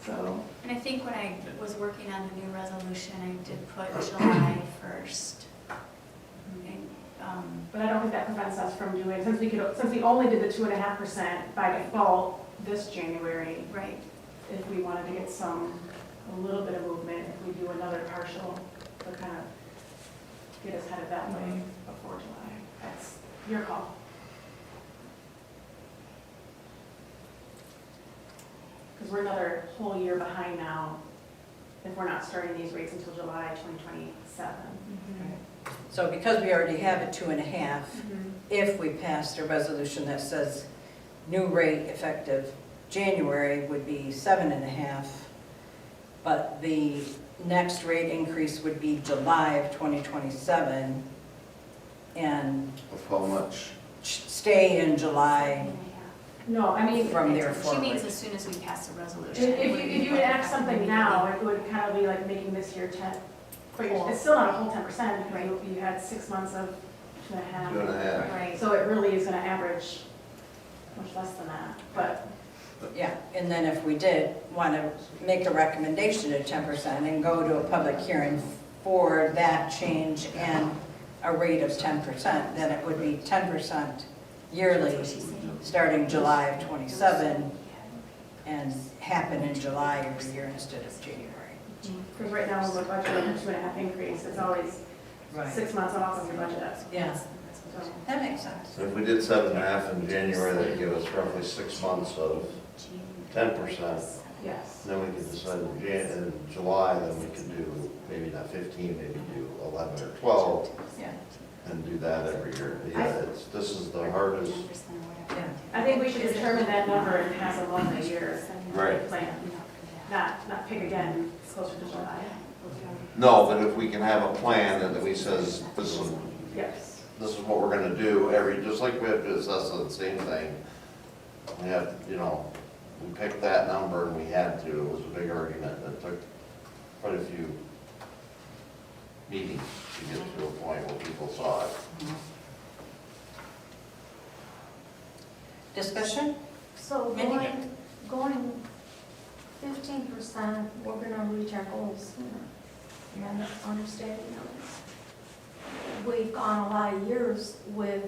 So, And I think when I was working on the new resolution, I did put July 1st. And, but I don't think that prevents us from doing, since we only did the 2.5% by default this January, right. if we wanted to get a little bit of movement, if we do another partial to kind of get us headed that way before July. That's your call. Because we're another whole year behind now if we're not starting these rates until July 2027. So because we already have it 2.5, Mm-hmm. if we passed a resolution that says new rate effective January would be 7.5, but the next rate increase would be July of 2027, and Of how much? stay in July No, I mean, from there She forward. means as soon as we pass the resolution. if you would act something now, it would kind of be like making this year 10, but it's still not a whole 10% because you had 6 months of 2.5. 2.5. Right. So it really is gonna average much less than that, but Yeah, and then if we did want to make a recommendation at 10% and go to a public hearing for that change and a rate of 10%, then it would be 10% yearly, starting July of '27, and happen in July every year instead of January. because right now we're budgeting a 2.5 increase, it's always 6 months off of your budget. Yeah, So, that makes sense. So if we did 7.5 in January, that'd give us roughly 6 months of 10%. yes. Then we could decide in July, then we could do maybe not 15, maybe do 11 or 12, Yeah, and do that every year. Yeah, this is the hardest. yeah. I think we should determine that number and pass a multi-year Right. plan, not pick again closer to July. No, but if we can have a plan that we says, Yes. this is what we're gonna do just like we have to assess the same thing. We have, we picked that number and we had to, it was a big argument, it took quite a few meetings to get to a point where people saw it. Discussion? So Mindy? going 15%, we're gonna reach our goals sooner. And understanding of this. We've gone a lot of years with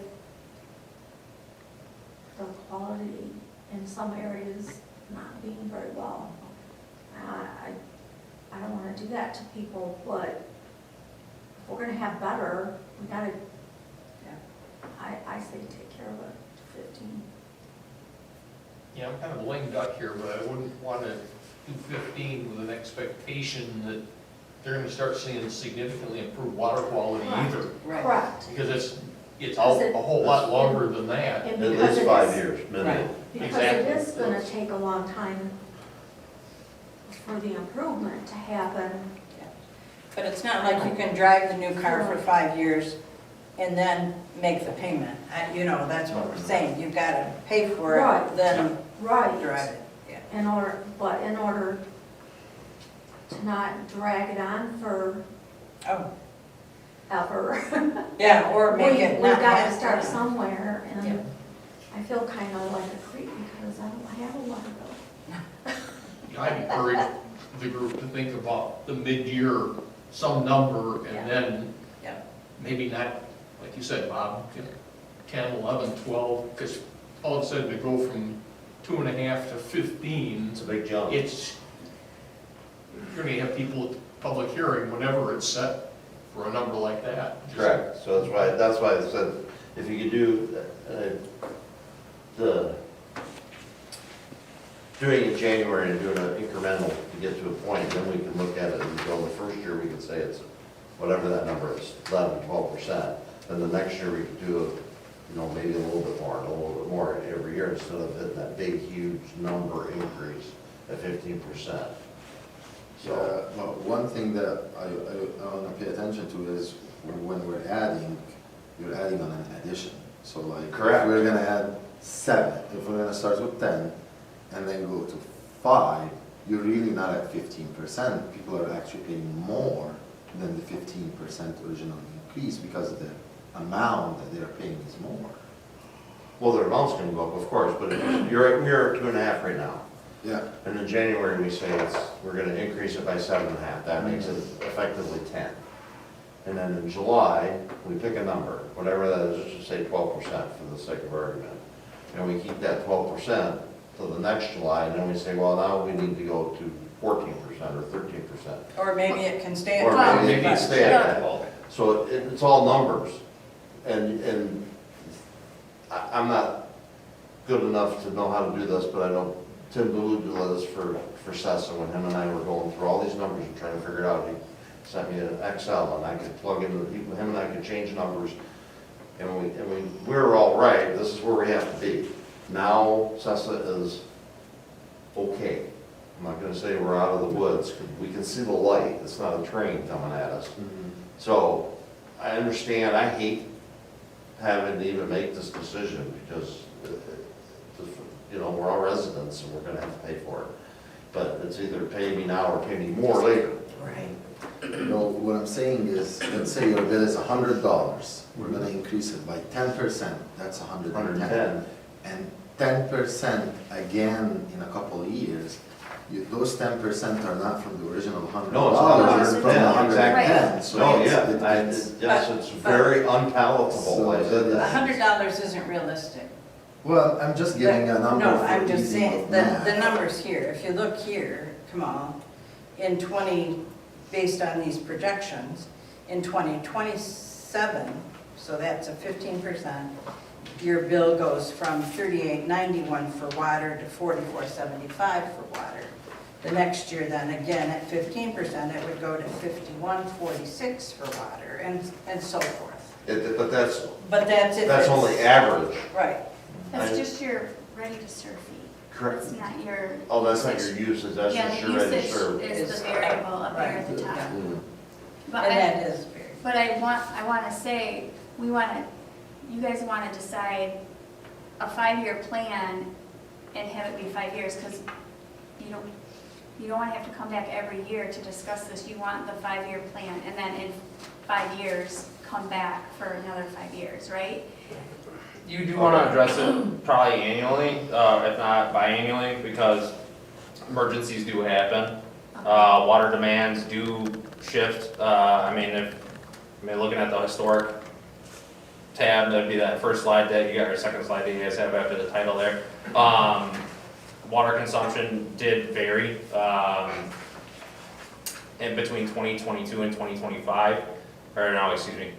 the quality in some areas not being very well. I don't wanna do that to people, but if we're gonna have better, we gotta, I say take care of it to 15. Yeah, I'm kind of a lame duck here, but I wouldn't want to do 15 with an expectation that they're going to start seeing significantly improved water quality either. Right. Correct. Because it's a whole lot longer than that. And At because least it 5 is- years minimum. Because it is gonna take a long time for the improvement to happen. But it's not like you can drive the new car for 5 years and then make the payment. That's what we're saying. You've got to pay for Right. it, then Right. drive it. Yeah. In order to not drag it on for Oh, ever. yeah, or make it We've not got to have start to. somewhere, Yeah. and I feel kind of like a creep because I don't have a water bill. I'd encourage the group to think about the mid-year, some number, Yeah. and then Yeah. maybe not, like you said, Bob, 10, 11, 12, because all of a sudden to go from 2.5 to 15, It's a big jump. it's, you're going to have people at the public hearing whenever it's set for a number like that. Correct, so that's why I said, if you could do doing it January and doing an incremental to get to a point, then we can look at it and go, the first year we could say it's whatever that number is, 11, 12%. Then the next year we could do, maybe a little bit more every year instead of hitting that big, huge number increase at 15%. So, But one thing that I want to pay attention to is when we're adding, you're adding on an addition. So like, Correct. if we're gonna add 7, if we're gonna start with 10 and then go to 5, you're really not at 15%. People are actually paying more than the 15% original increase because the amount that they're paying is more. well, their amount's gonna go up, of course, but if we're at 2.5 right now. Yeah. And in January, we say we're gonna increase it by 7.5, that makes it effectively 10. And then in July, we pick a number, whatever that is, let's just say 12% for the sake of argument. And we keep that 12% till the next July, and then we say, well, now we need to go to 14% or 13%. Or maybe it can stay at Or 12. maybe it can stay at that. So it's all numbers. And I'm not good enough to know how to do this, but I know Tim DeLuca is for Sessa, when him and I were going through all these numbers and trying to figure it out, he sent me an Excel, and I could plug in, him and I could change numbers, and we were all right, this is where we have to be. Now, Sessa is okay. I'm not gonna say we're out of the woods, 'cause we can see the light, it's not a train coming at us. So, I understand, I hate having to even make this decision, because, you know, we're all residents, and we're gonna have to pay for it. But it's either pay me now or pay me more later. Right. You know, what I'm saying is, let's say your bill is $100, we're gonna increase it by 10%, that's 110. 110. And 10% again in a couple of years, those 10% are not from the original $100. No, it's They're from the 110, 110. So Oh, it's- yeah, yes, it's very unpalatable. I said that. $100 isn't realistic. Well, I'm just giving a number No, for I'm just easy saying, of the math. numbers here, if you look here, Kamal, in 20, based on these projections, in 2027, so that's a 15%, your bill goes from $38.91 for water to $44.75 for water. The next year then, again, at 15%, it would go to $51.46 for water, and so forth. But that's, But that's if that's it's- only average. Right. That's just your ready-to-serve fee. Correct. It's not your. Oh, that's not your usage, that's Yeah, just the your ready to usage serve. is the variable up there at the top. Right. Mm. But And I, that is very. but I want to say, you guys want to decide a 5-year plan and have it be 5 years, because you don't want to have to come back every year to discuss this. You want the 5-year plan, and then in 5 years, come back for another 5 years, right? You do want to address it probably annually, if not biannually, because emergencies do happen. Water demands do shift. Looking at the historic tab, that'd be that first slide that you got, or second slide that you guys have after the title there. Water consumption did vary in between 2022 and 2025, or no, excuse me.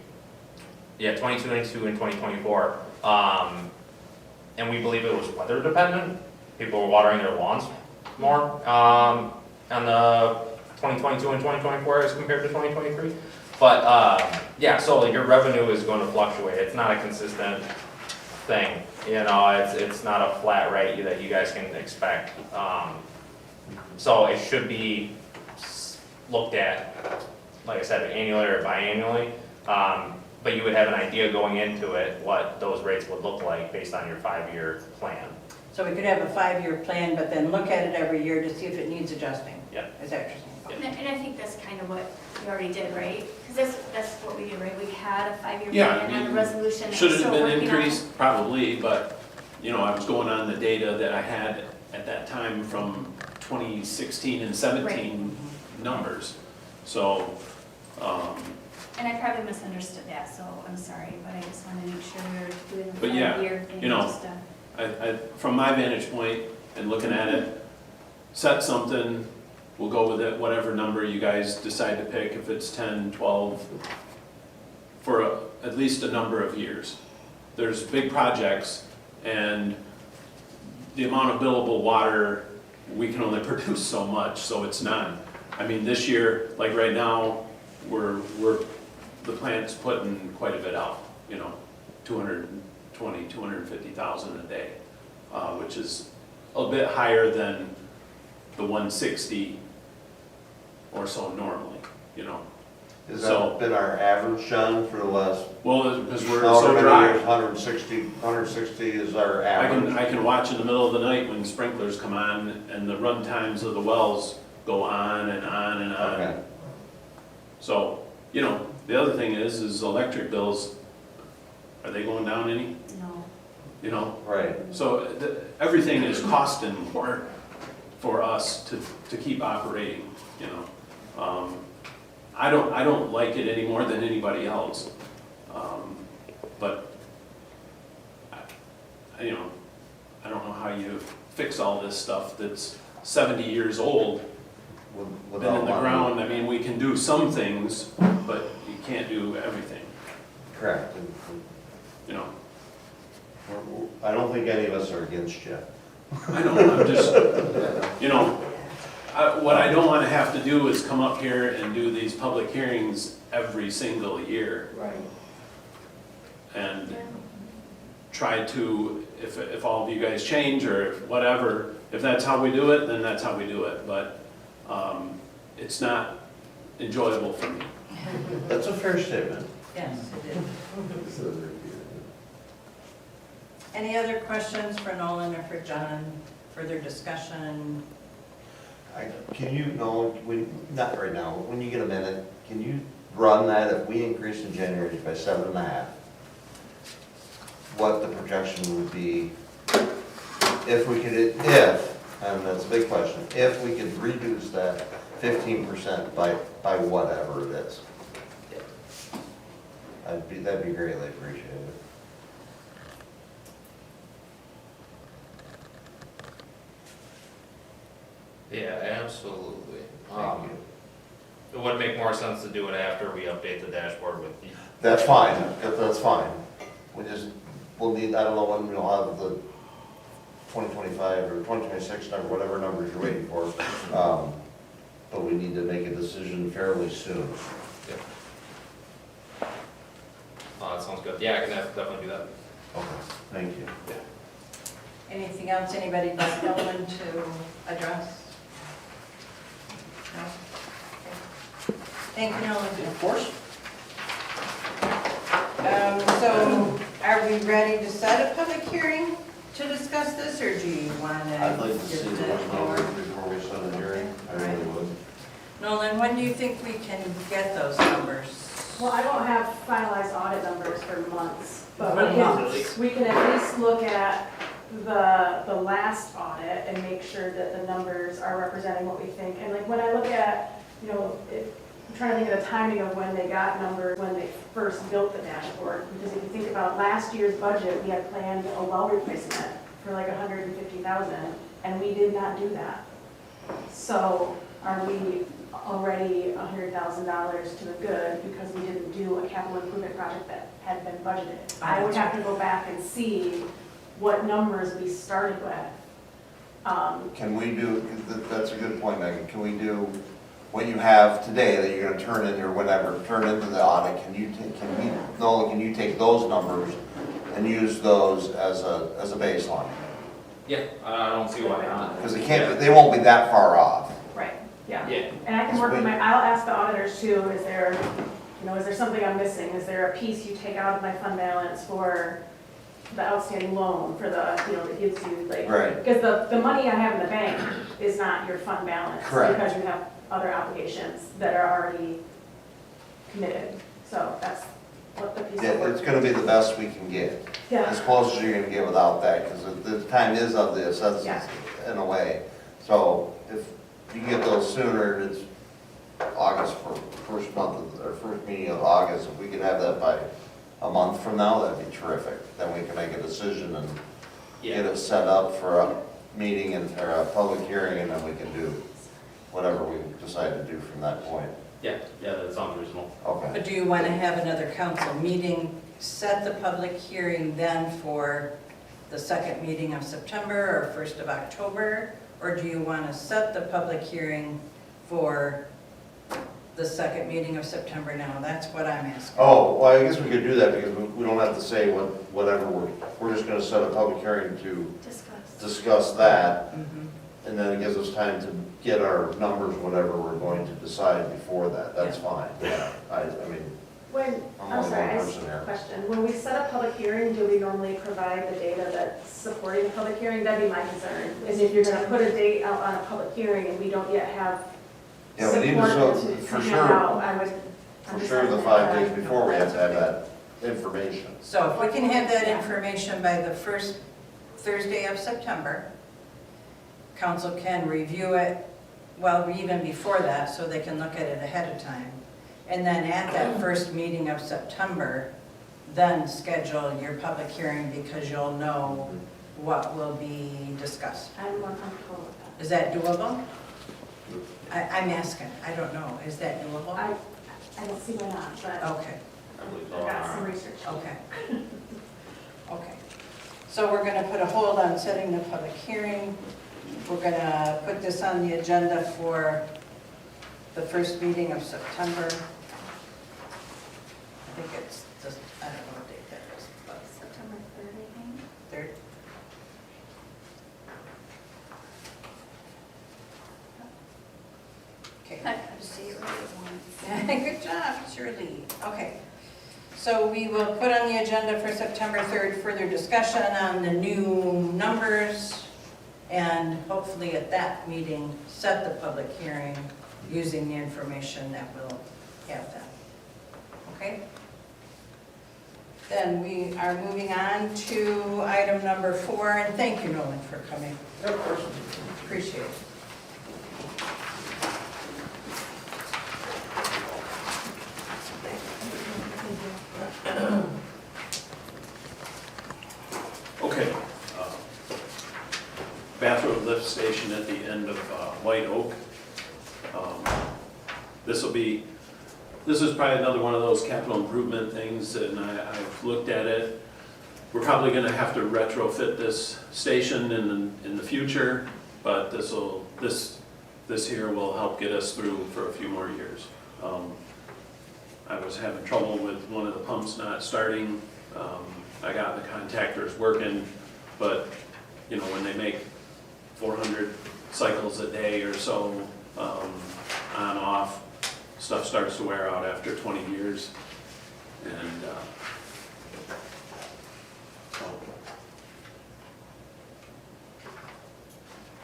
Yeah, 2022 and 2024. And we believe it was weather dependent. People were watering their lawns more on the 2022 and 2024 as compared to 2023. But yeah, so your revenue is going to fluctuate. It's not a consistent thing. It's not a flat rate that you guys can expect. So it should be looked at, like I said, annually or biannually. But you would have an idea going into it what those rates would look like based on your 5-year plan. So we could have a 5-year plan, but then look at it every year to see if it needs adjusting. Yep. Is that what you're saying? And I think that's kind of what we already did, right? Because that's what we did, right? We had a 5-year Yeah, I plan and a mean, resolution. that Should we're it have still been working on. increased? Probably, but, I was going on the data that I had at that time from 2016 and 17 numbers. So, And I probably misunderstood that, so I'm sorry, but I just want to make sure we're doing the But yeah, 5-year thing. just, from my vantage point and looking at it, set something, we'll go with it, whatever number you guys decide to pick, if it's 10, 12, for at least a number of years. There's big projects, and the amount of billable water, we can only produce so much, so it's not. This year, like right now, the plant's putting quite a bit out, 220, 250,000 a day, which is a bit higher than the 160 or so normally, Has So- that been our average, John, for the last, Well, because we're however so many dry. years? 160 is our I average. can watch in the middle of the night when sprinklers come on and the run times of the wells go on and on and on. Okay. So, the other thing is electric bills, are they going down any? No. Right. So everything is costing more for us to keep operating, I don't like it any more than anybody else. But, I don't know how you fix all this stuff that's 70 years old, been in the ground. We can do some things, but you can't do everything, Correct. I don't think any of us are against you. I know, I'm just, you know, what I don't wanna have to do is come up here and do these public hearings every single year. Right. And try to, if all of you guys change or if whatever, if that's how we do it, then that's how we do it. But it's not enjoyable for me. That's a fair statement. Yes, it is. Any other questions for Nolan or for John? Further discussion? Can you, not right now, when you get a minute, can you run that if we increase in January by 7.5? What the projection would be if we could, and that's a big question, if we could reduce that 15% by whatever it is? That'd be greatly appreciated. Yeah, absolutely. Thank you. It would make more sense to do it after we update the dashboard with the. That's fine, that's fine. We'll need, I don't know when we'll have the 2025 or 2026 number, whatever numbers you're waiting for. But we need to make a decision fairly soon. That sounds good. Yeah, I can definitely do that. Okay, thank you. Anything else anybody like Nolan to address? No? Okay. Thank you, Nolan. Of course. So are we ready to set a public hearing to discuss this, or do you want to? I'd like to see those numbers before we set a hearing. I really would. Nolan, when do you think we can get those numbers? Well, I don't have finalized audit numbers for months, but For we can at least look at the last audit and make sure that the numbers are representing what we think. And like when I look at, I'm trying to think of the timing of when they got numbers, when they first built the dashboard. Because if you think about last year's budget, we had planned a well replacement for like $150,000, and we did not do that. So are we already $100,000 to the good because we didn't do a capital improvement project that had been budgeted? I would have to go back and see what numbers we started with. Can we do, that's a good point, Megan. Can we do what you have today that you're gonna turn in or whatever, turn into the audit? Nolan, can you take those numbers and use those as a baseline? Yeah, I don't see why not. Because they won't be that far off. Right, yeah. Yeah. And I can work with I'll ask the auditors too, is there something I'm missing? Is there a piece you take out of my fund balance for the outstanding loan for that gives you like. Right. Because the money I have in the bank is not your fund balance. Correct. Because you have other obligations that are already committed. So that's what the piece of Yeah, work. it's gonna be the best we can get. Yeah. As close as you're gonna get without that, because the time is of the essence Yeah. in a way. So if you can get those sooner, it's August for first month or first meeting of August. If we could have that by a month from now, that'd be terrific. Then we can make a decision and get it set up for a meeting or a public hearing, and then we can do whatever we decide to do from that point. Yeah, that sounds reasonable. Okay. But do you want to have another council meeting, set the public hearing then for the second meeting of September or 1st of October? Or do you want to set the public hearing for the second meeting of September now? That's what I'm asking. Oh, well, I guess we could do that because we don't have to say whatever, we're just gonna set a public hearing to discuss that. Mhm. And then it gives us time to get our numbers, whatever we're going to decide before that. That's fine, yeah. I mean, I'm I'm only sorry, one I have person a here. question. When we set a public hearing, do we normally provide the data that's supporting the public hearing? That'd be my concern, is if you're gonna put a date out on a public hearing and we don't yet have Yeah, we need support to, to for hand sure, out, I would. for sure, the 5 days before, we have to have that information. So if we can have that information by the first Thursday of September, council can review it, well, even before that, so they can look at it ahead of time. And then at that first meeting of September, then schedule your public hearing because you'll know what will be discussed. I'm more comfortable with that. Is that doable? I'm asking, I don't know, is that doable? I don't see why not, but Okay, I believe so. I've got some research. okay. Okay. So we're going to put a hold on setting the public hearing. We're going to put this on the agenda for the first meeting of September. I think it's just, I don't know what date that is, but September 3rd, I think. 3rd. Okay. I have to see it right at once. Good job, Shirley. Okay. So we will put on the agenda for September 3rd, further discussion on the new numbers, and hopefully at that meeting, set the public hearing using the information that we'll have then. Okay? Then we are moving on to item number 4, and thank you, Nolan, for coming. Of course. Appreciate it. Okay. Bathroom lift station at the end of White Oak. This is probably another one of those capital improvement things, and I've looked at it. We're probably gonna have to retrofit this station in the future, but this here will help get us through for a few more years. I was having trouble with one of the pumps not starting. I got the contactors working, but you know, when they make 400 cycles a day or so, on off, stuff starts to wear out after 20 years. And so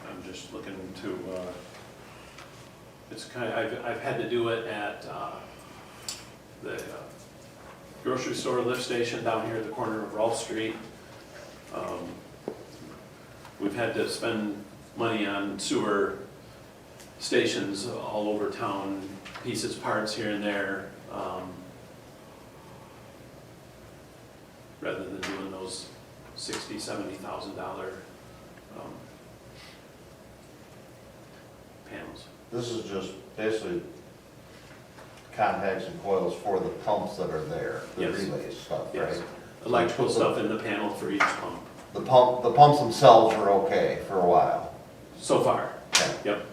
I'm just looking to, it's kind of, I've had to do it at the grocery store lift station down here at the corner of Rolfe Street. We've had to spend money on sewer stations all over town, pieces, parts here and there, rather than doing those $60,000, $70,000 panels. This is just basically contacts and coils for the pumps that are there, the Yes. relay stuff, Yes. right? Electrical stuff in the panel for each pump, The pumps themselves are okay for a while. so far. Okay. Yep.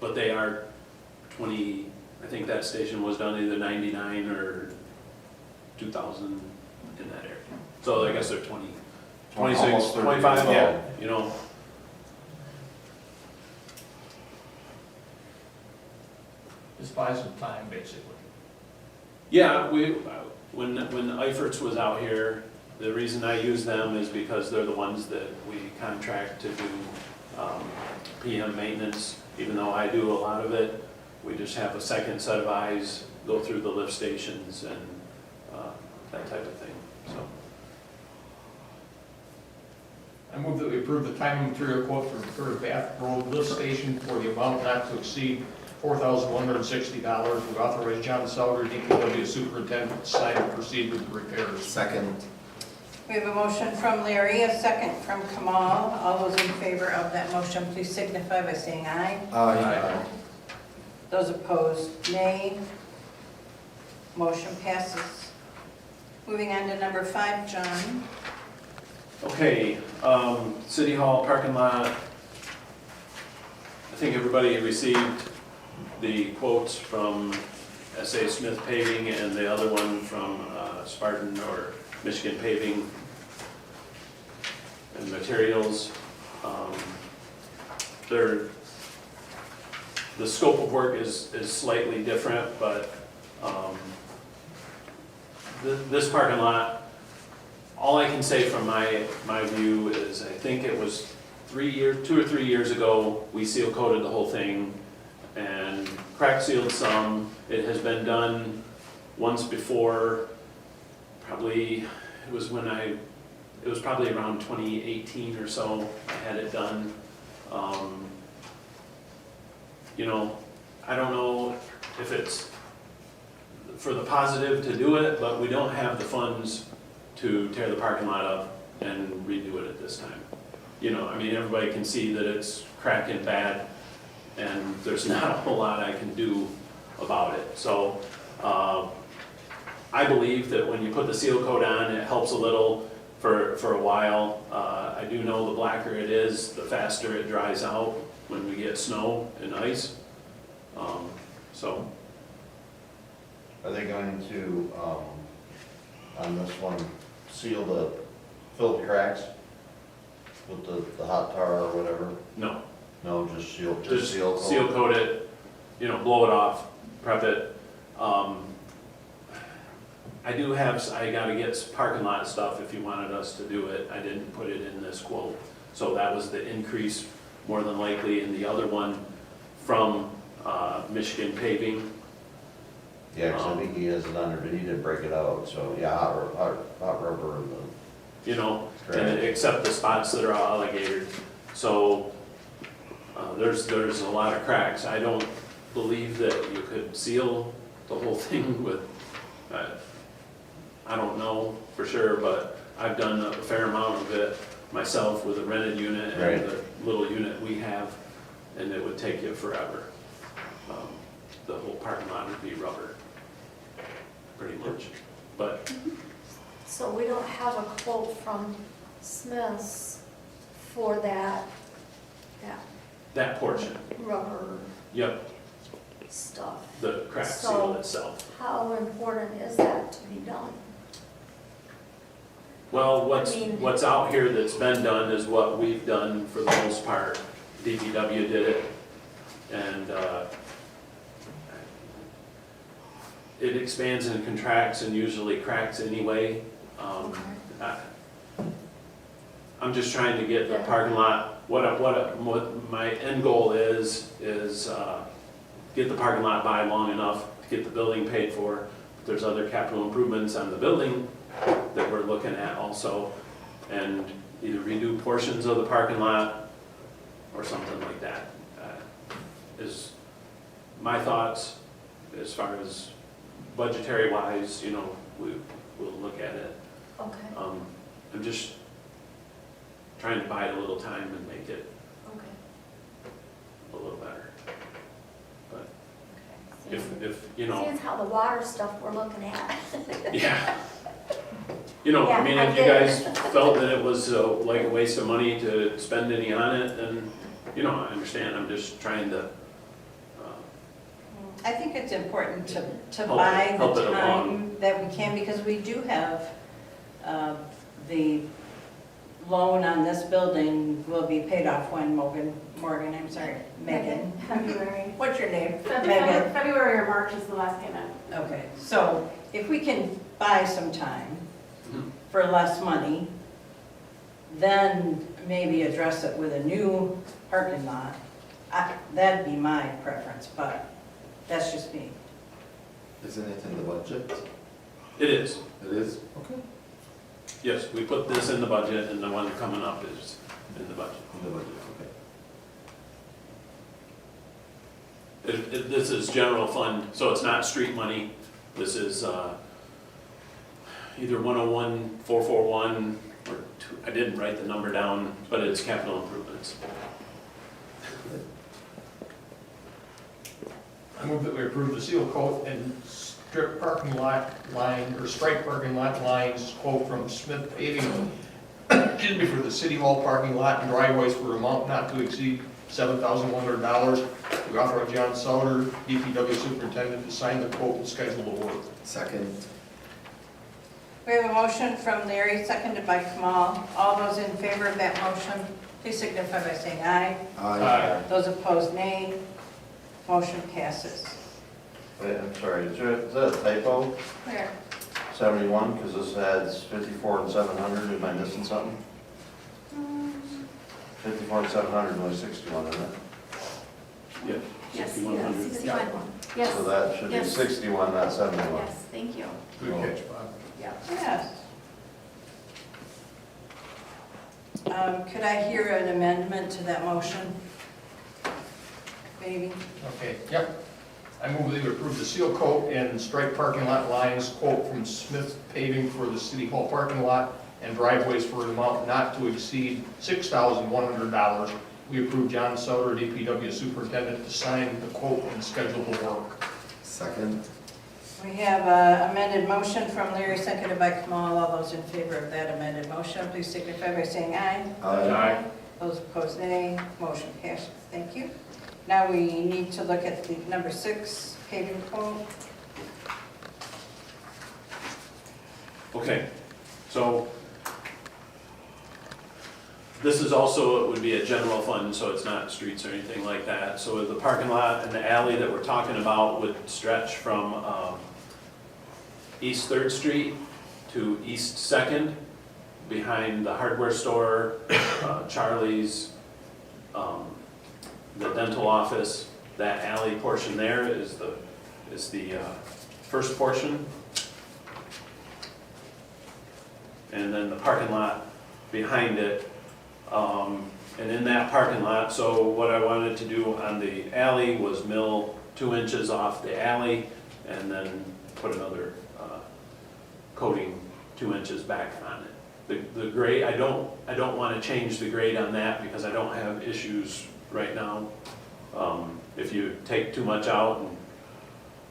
But they are 20, I think that station was done either 99 or 2000 in that area. So I guess they're 20, 26, Almost 30 25, years yeah, old. you know. Just buy some time, basically. Yeah, when Eifert's was out here, the reason I use them is because they're the ones that we contract to do PM maintenance. Even though I do a lot of it, we just have a second set of eyes go through the lift stations and that type of thing, so. I move that we approve the time and material quote for Third Bath Road Lift Station for the amount not to exceed $4,160. We authorize John Sauter, DPW Superintendent, to sign and proceed with the repairs. Second. We have a motion from Larry, a second from Kamal. All those in favor of that motion, please signify by saying aye. Aye. Those opposed, nay. Motion passes. Moving on to number 5, John. Okay, City Hall parking lot. I think everybody received the quotes from S.A. Smith Paving and the other one from Spartan or Michigan Paving and Materials. The scope of work is slightly different, but this parking lot, all I can say from my view is I think it was 2 or 3 years ago, we seal coated the whole thing and crack sealed some. It has been done once before, probably, it was probably around 2018 or so, I had it done. You know, I don't know if it's for the positive to do it, but we don't have the funds to tear the parking lot up and redo it at this time. You know, I mean, everybody can see that it's cracking bad, and there's not a whole lot I can do about it. So, I believe that when you put the seal coat on, it helps a little for a while. I do know the blacker it is, the faster it dries out when we get snow and ice. So, Are they going to, on this one, fill the cracks with the hot tar or whatever? no, No, just seal just coat? seal coat it, blow it off, prep it. I gotta get parking lot stuff if you wanted us to do it. I didn't put it in this quote. So that was the increase more than likely, and the other one from Michigan Paving. Yeah, 'cause I think he has it under, but he didn't break it out, so, yeah, hot rubber and And Correct. except the spots that are all alligator. So, there's a lot of cracks. I don't believe that you could seal the whole thing with, I don't know for sure, but I've done a fair amount of it myself with a rented unit and Right. the little unit we have, and it would take you forever. The whole parking lot would be rubber, pretty much. But So we don't have a quote from Smith's for that that portion, rubber yep, stuff. the crack So- seal itself. How important is that to be done? Well, I mean- what's out here that's been done is what we've done for the most part. DPW did it, and it expands and contracts and usually cracks anyway. I- I'm just trying to get the Yeah. parking lot, what my end goal is get the parking lot by long enough to get the building paid for. There's other capital improvements on the building that we're looking at also, and either redo portions of the parking lot or something like that. Is my thoughts as far as budgetary wise, we'll look at it. Okay, I'm just trying to buy it a little time and make it okay. a little better. But Okay. if Seeing how the water stuff we're looking at. yeah. I Yeah, mean, I if you get guys it. felt that it was like a waste of money to spend any on it, then, I understand. I'm just trying to, I think it's important to Help buy it the along. time that we can, because we do have, the loan on this building will be paid off when Morgan, I'm sorry, Megan. February. What's your name? Megan. February or March is the last payment. Okay, so if we can buy some time Mhm. for less money, then maybe address it with a new parking lot, that'd be my preference, but that's just me. Isn't it in the budget? it is. It is? Okay. Yes, we put this in the budget, and the one coming up is in the budget. In the budget, okay. This is general fund, so it's not street money. This is either 101-441, or I didn't write the number down, but it's capital improvements. I move that we approve the seal coat and strip parking lot line, or stripe parking lot lines, quote from Smith Paving, excuse me, for the city hall parking lot and driveways for an amount not to exceed $7,100. We authorize John Sauter, DPW superintendent, to sign the quote and schedule the work. Second. We have a motion from Larry, seconded by Kamal. All those in favor of that motion, please signify by saying aye. Aye. Those opposed, nay. Motion passes. Wait, I'm sorry, is that a typo? Where? 71, because this has 54 and 700, am I missing something? 54 and 700, only 61, isn't it? Yep. Yes, 6,100. 61. So Yes, that should be Yes. 61, not 71. yes, thank you. Good catch, Bob. Yes. Could I hear an amendment to that motion? Maybe? Okay, yep. I move that we approve the seal coat and stripe parking lot lines, quote from Smith Paving for the city hall parking lot and driveways for an amount not to exceed $6,100. We approve John Sauter, DPW superintendent, to sign the quote and schedule the work. Second. We have an amended motion from Larry, seconded by Kamal. All those in favor of that amended motion, please signify by saying aye. Aye. Those opposed, nay. Motion passes. Thank you. Now we need to look at the number 6 paving quote. Okay, so this is also, it would be a general fund, so it's not streets or anything like that. So the parking lot and the alley that we're talking about would stretch from East 3rd Street to East 2nd, behind the hardware store, Charlie's, the dental office. That alley portion there is the first portion. And then the parking lot behind it. And in that parking lot, so what I wanted to do on the alley was mill 2 inches off the alley and then put another coating 2 inches back on it. The grade, I don't want to change the grade on that because I don't have issues right now. If you take too much out,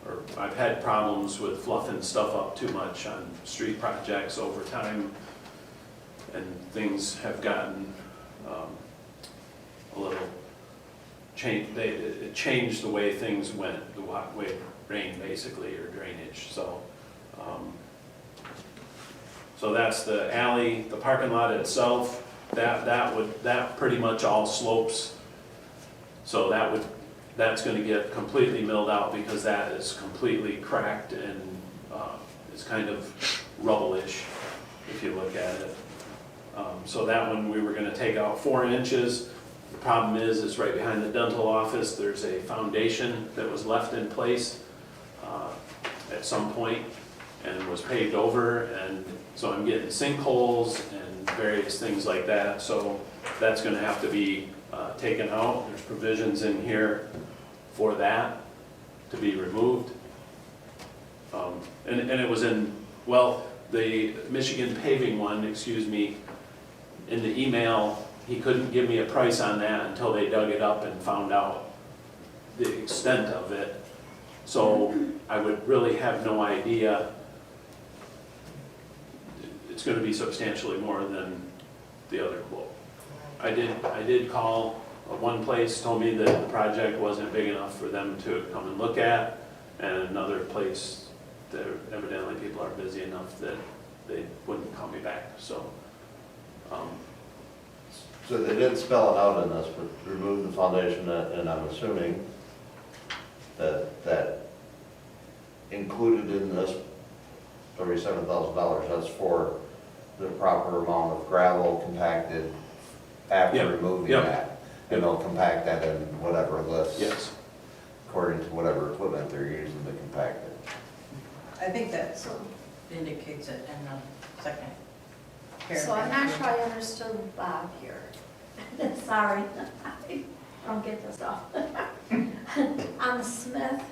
or I've had problems with fluffing stuff up too much on street projects over time, and things have gotten a little changed. It changed the way things went, the way rain basically, or drainage. So, so that's the alley, the parking lot itself. That pretty much all slopes. So that's going to get completely milled out because that is completely cracked and is kind of rubble-ish if you look at it. So that one we were going to take out 4 inches. The problem is right behind the dental office, there's a foundation that was left in place at some point and was paved over, and so I'm getting sinkholes and various things like that. So that's going to have to be taken out. There's provisions in here for that to be removed. And it was in, well, the Michigan paving one, excuse me, in the email, he couldn't give me a price on that until they dug it up and found out the extent of it. So I would really have no idea. It's going to be substantially more than the other quote. I did call one place, told me that the project wasn't big enough for them to come and look at, and another place, evidently people are busy enough that they wouldn't call me back. So. So they didn't spell it out in this, but remove the foundation, and I'm assuming that included in this $37,000, that's for the proper amount of gravel compacted after Yep. removing Yep. that. And they'll compact that in whatever lifts. Yes. According to whatever equipment they're using to compact it. I think that indicates it in the second paragraph. So I'm not sure I understood Bob here. Sorry, I don't get this off. On the Smith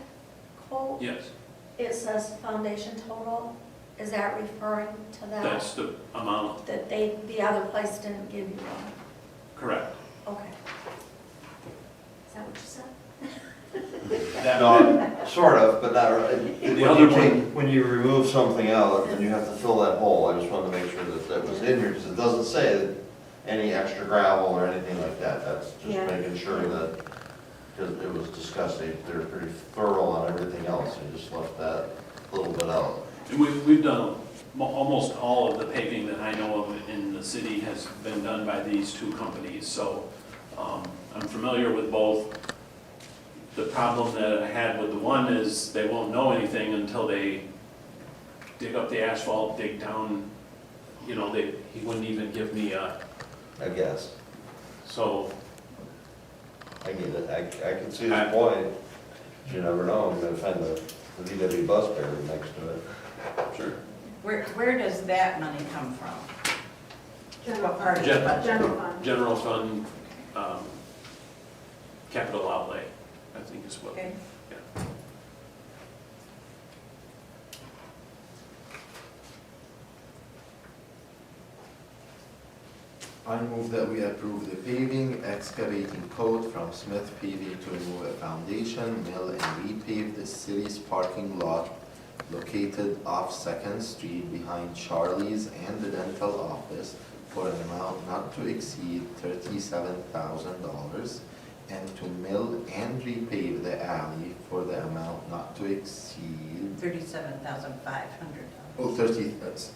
quote, Yes, it says foundation total. Is that referring to that? that's the amount, That the other place didn't give you one? correct. Okay. Is that what you said? That- No, sort of, but not really. The other When you remove something out, then you have to fill that hole. I just wanted to make sure that that was in here, because it doesn't say that any extra gravel or anything like that. That's just Yeah. making sure that, because it was discussed, they're pretty thorough on everything else, and just left that little bit out. And we've done, almost all of the paving that I know of in the city has been done by these two companies, so I'm familiar with both. The problem that I had with the one is they won't know anything until they dig up the asphalt, dig down, you know, he wouldn't even give me a, I guess. so, I get it. I can see the point. You never know, you're gonna find the VW bus buried next to it. sure. Where does that money come from? General What part of Gen- the budget? General fund. General fund, capital outlay, I think is what. Okay. Yeah. I move that we approve the paving excavating quote from Smith Paving to remove a foundation, mill, and repave the city's parking lot located off Second Street behind Charlie's and the dental office for an amount not to exceed $37,000, and to mill and repave the alley for the amount not to exceed, $37,500. oh, 30, that's,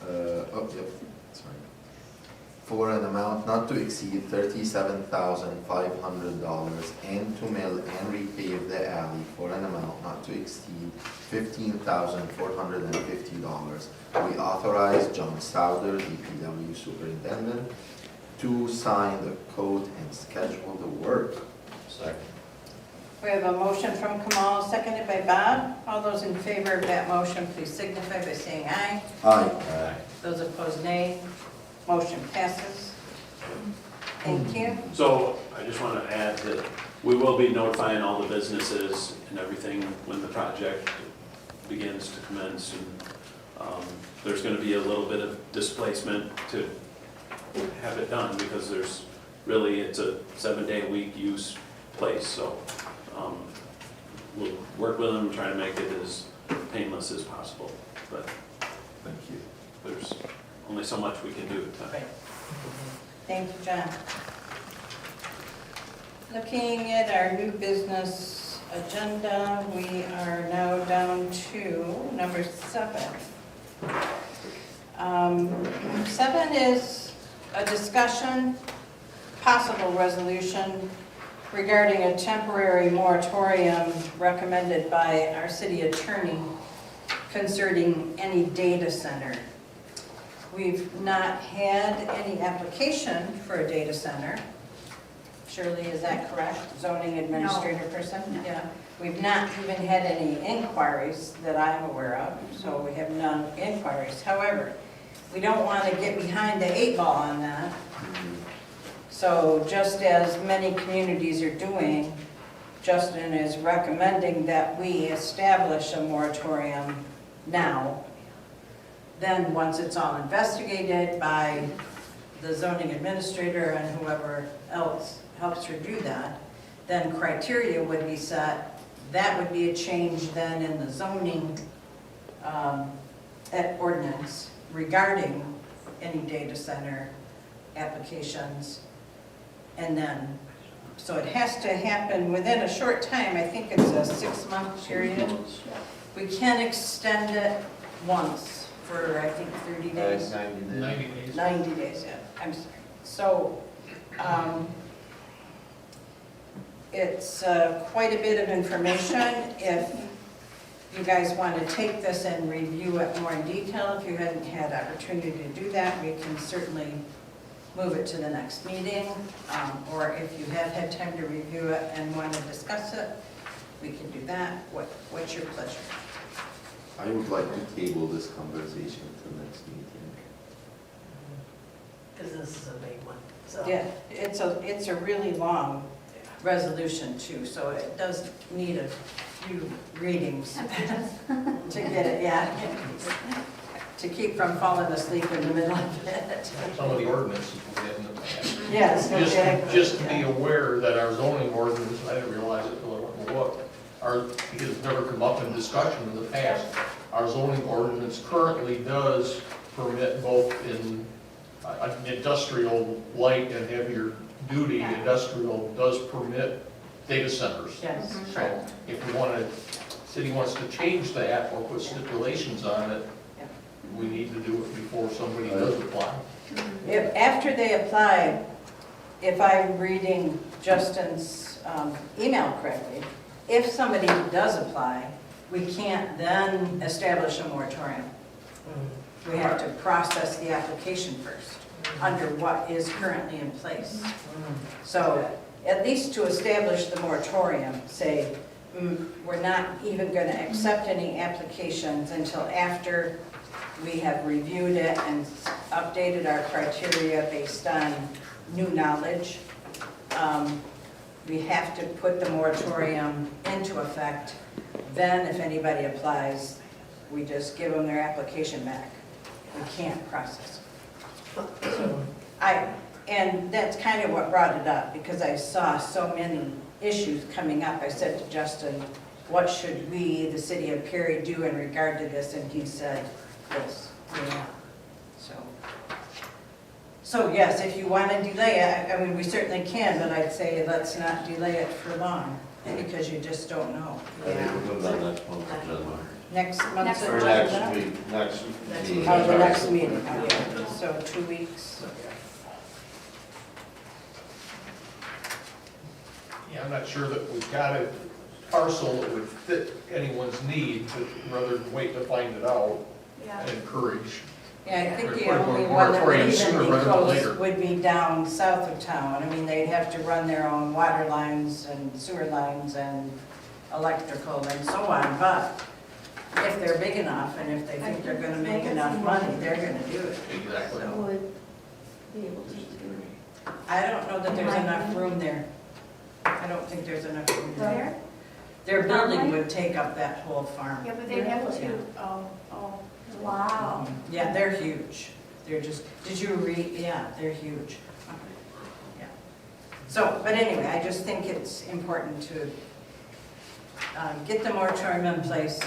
oh, yep, sorry. For an amount not to exceed $37,500, and to mill and repave the alley for an amount not to exceed $15,450. We authorize John Souder, DPW Superintendent, to sign the code and schedule the work. Second. We have a motion from Kamal, seconded by Bob. All those in favor of that motion, please signify by saying aye. Aye. Aye. Those opposed, nay. Motion passes. Thank you. So I just want to add that we will be notifying all the businesses and everything when the project begins to commence. And there's going to be a little bit of displacement to have it done because it's a 7-day-a-week use place. So we'll work with them, try to make it as painless as possible. But Thank you. there's only so much we can do to Right. Thank you, John. Looking at our new business agenda, we are now down to number 7. 7 is a discussion, possible resolution regarding a temporary moratorium recommended by our city attorney concerning any data center. We've not had any application for a data center. Shirley, is that correct? Zoning administrator person? No. Yeah. We've not even had any inquiries that I'm aware of, so we have none inquiries. However, we don't want to get behind the 8 ball on that. So just as many communities are doing, Justin is recommending that we establish a moratorium now. Then, once it's all investigated by the zoning administrator and whoever else helps her do that, then criteria would be set. That would be a change then in the zoning ordinance regarding any data center applications. And then, so it has to happen within a short time. I think it's a 6-month period. We can extend it once for, I think, 30 days. 90 days. 90 days. 90 days, yeah, I'm sorry. So, it's quite a bit of information. If you guys want to take this and review it more in detail, if you hadn't had opportunity to do that, we can certainly move it to the next meeting. Or if you have had time to review it and want to discuss it, we can do that. What's your pleasure? I would like to table this conversation to next meeting. Because this is a big one, so. Yeah, it's a really long resolution too, so it does need a few readings to get it, yeah. To keep from falling asleep in the middle of it. Some of the ordinances we have in the past. Yes, exactly. Just to be aware that our zoning ordinance, I didn't realize it until I went and looked, it has never come up in discussion in the past. Our zoning ordinance currently does permit both in industrial light and heavier duty, industrial does permit data centers. Yes, So if we want to, city wants to change that or put stipulations on it, we need to do it before somebody does apply. If, after they apply, if I'm reading Justin's email correctly, if somebody does apply, we can't then establish a moratorium. We have to process the application first, under what is currently in place. So, at least to establish the moratorium, say, we're not even going to accept any applications until after we have reviewed it and updated our criteria based on new knowledge. We have to put the moratorium into effect. Then if anybody applies, we just give them their application back. We can't process it. So and that's kind of what brought it up, because I saw so many issues coming up. I said to Justin, what should we, the city of Perry, do in regard to this? And he said this, yeah, so. So yes, if you want to delay it, I mean, we certainly can, but I'd say let's not delay it for long, because you just don't know. I think we're doing that next month, agenda. Next month's Next Or agenda? next week, next meeting. Oh, the next meeting, okay, so 2 weeks. Yeah, I'm not sure that we've got a parcel that would fit anyone's need, but rather than wait to find it out, Yeah. encourage. Yeah, I think the Or- or- only or one that would moratorium even sooner be rather than close later. would be down south of town. I mean, they'd have to run their own water lines and sewer lines and electrical and so on, but if they're big enough and if they think they're gonna make enough money, they're gonna do it. Exactly. So, Would be able to do. I don't know that there's enough room there. I don't think there's enough room there. There? Their building would take up that whole farm. Yeah, but they'd have Yeah. to, oh. Wow. Yeah, they're huge. They're just, did you read? Yeah, they're huge. Yeah. So, but anyway, I just think it's important to get the moratorium in place,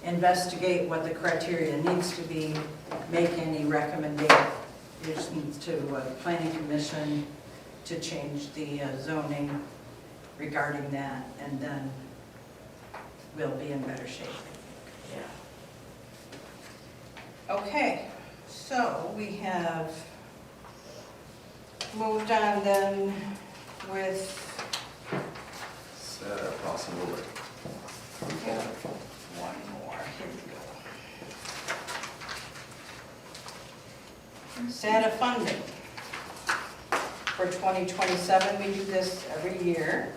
investigate what the criteria needs to be, make any recommendations to the planning commission to change the zoning regarding that, and then we'll be in better shape. Yeah. Okay, so we have moved on then with, Is that a possibility? one more, here we go. SATA funding for 2027, we do this every year.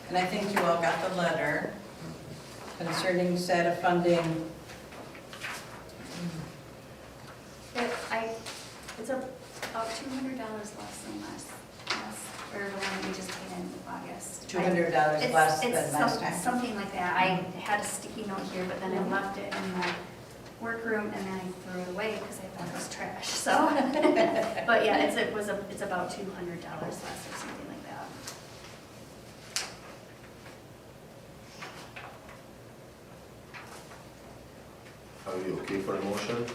And I think you all got the letter concerning SATA funding. It's about $200 less than or the one we just paid in August. $200 It's- less than it's last time. something like that. I had a sticky note here, but then I left it in my workroom and then I threw it away because I thought it was trash, so. But yeah, it's about $200 less or something like that. Are you okay for a motion?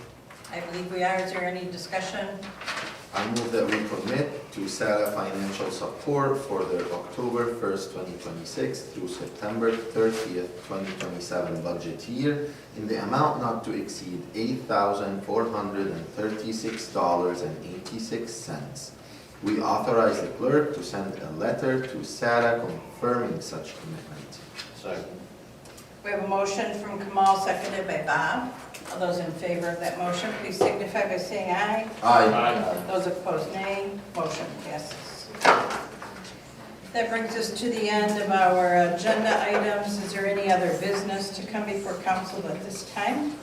I believe we are. Is there any discussion? I move that we commit to SATA financial support for the October 1st, 2026 through September 30th, 2027 budget year in the amount not to exceed $8,436.86. We authorize the clerk to send a letter to SATA confirming such commitment. Second. We have a motion from Kamal, seconded by Bob. All those in favor of that motion, please signify by saying aye. Aye. Those opposed, nay. Motion passes. That brings us to the end of our agenda items. Is there any other business to come before council at this time?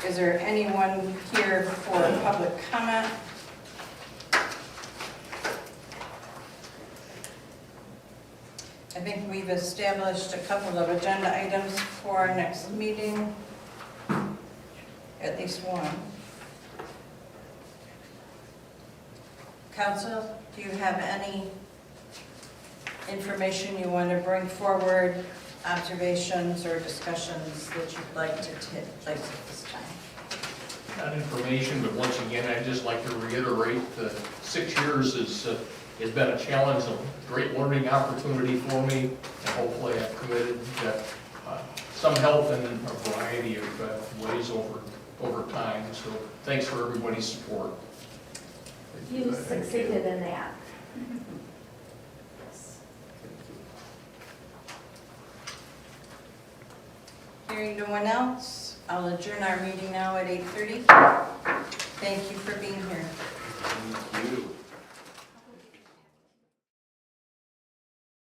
Is there anyone here for public comment? I think we've established a couple of agenda items for our next meeting, at least one. Council, do you have any information you want to bring forward, observations or discussions that you'd like to take place at this time? Not information, but once again, I'd just like to reiterate, 6 years has been a challenge, a great learning opportunity for me, and hopefully I've committed some help in a variety of ways over time. So thanks for everybody's support. You succeeded in that. Hearing no one else, I'll adjourn our meeting now at 8:30. Thank you for being here. Thank you.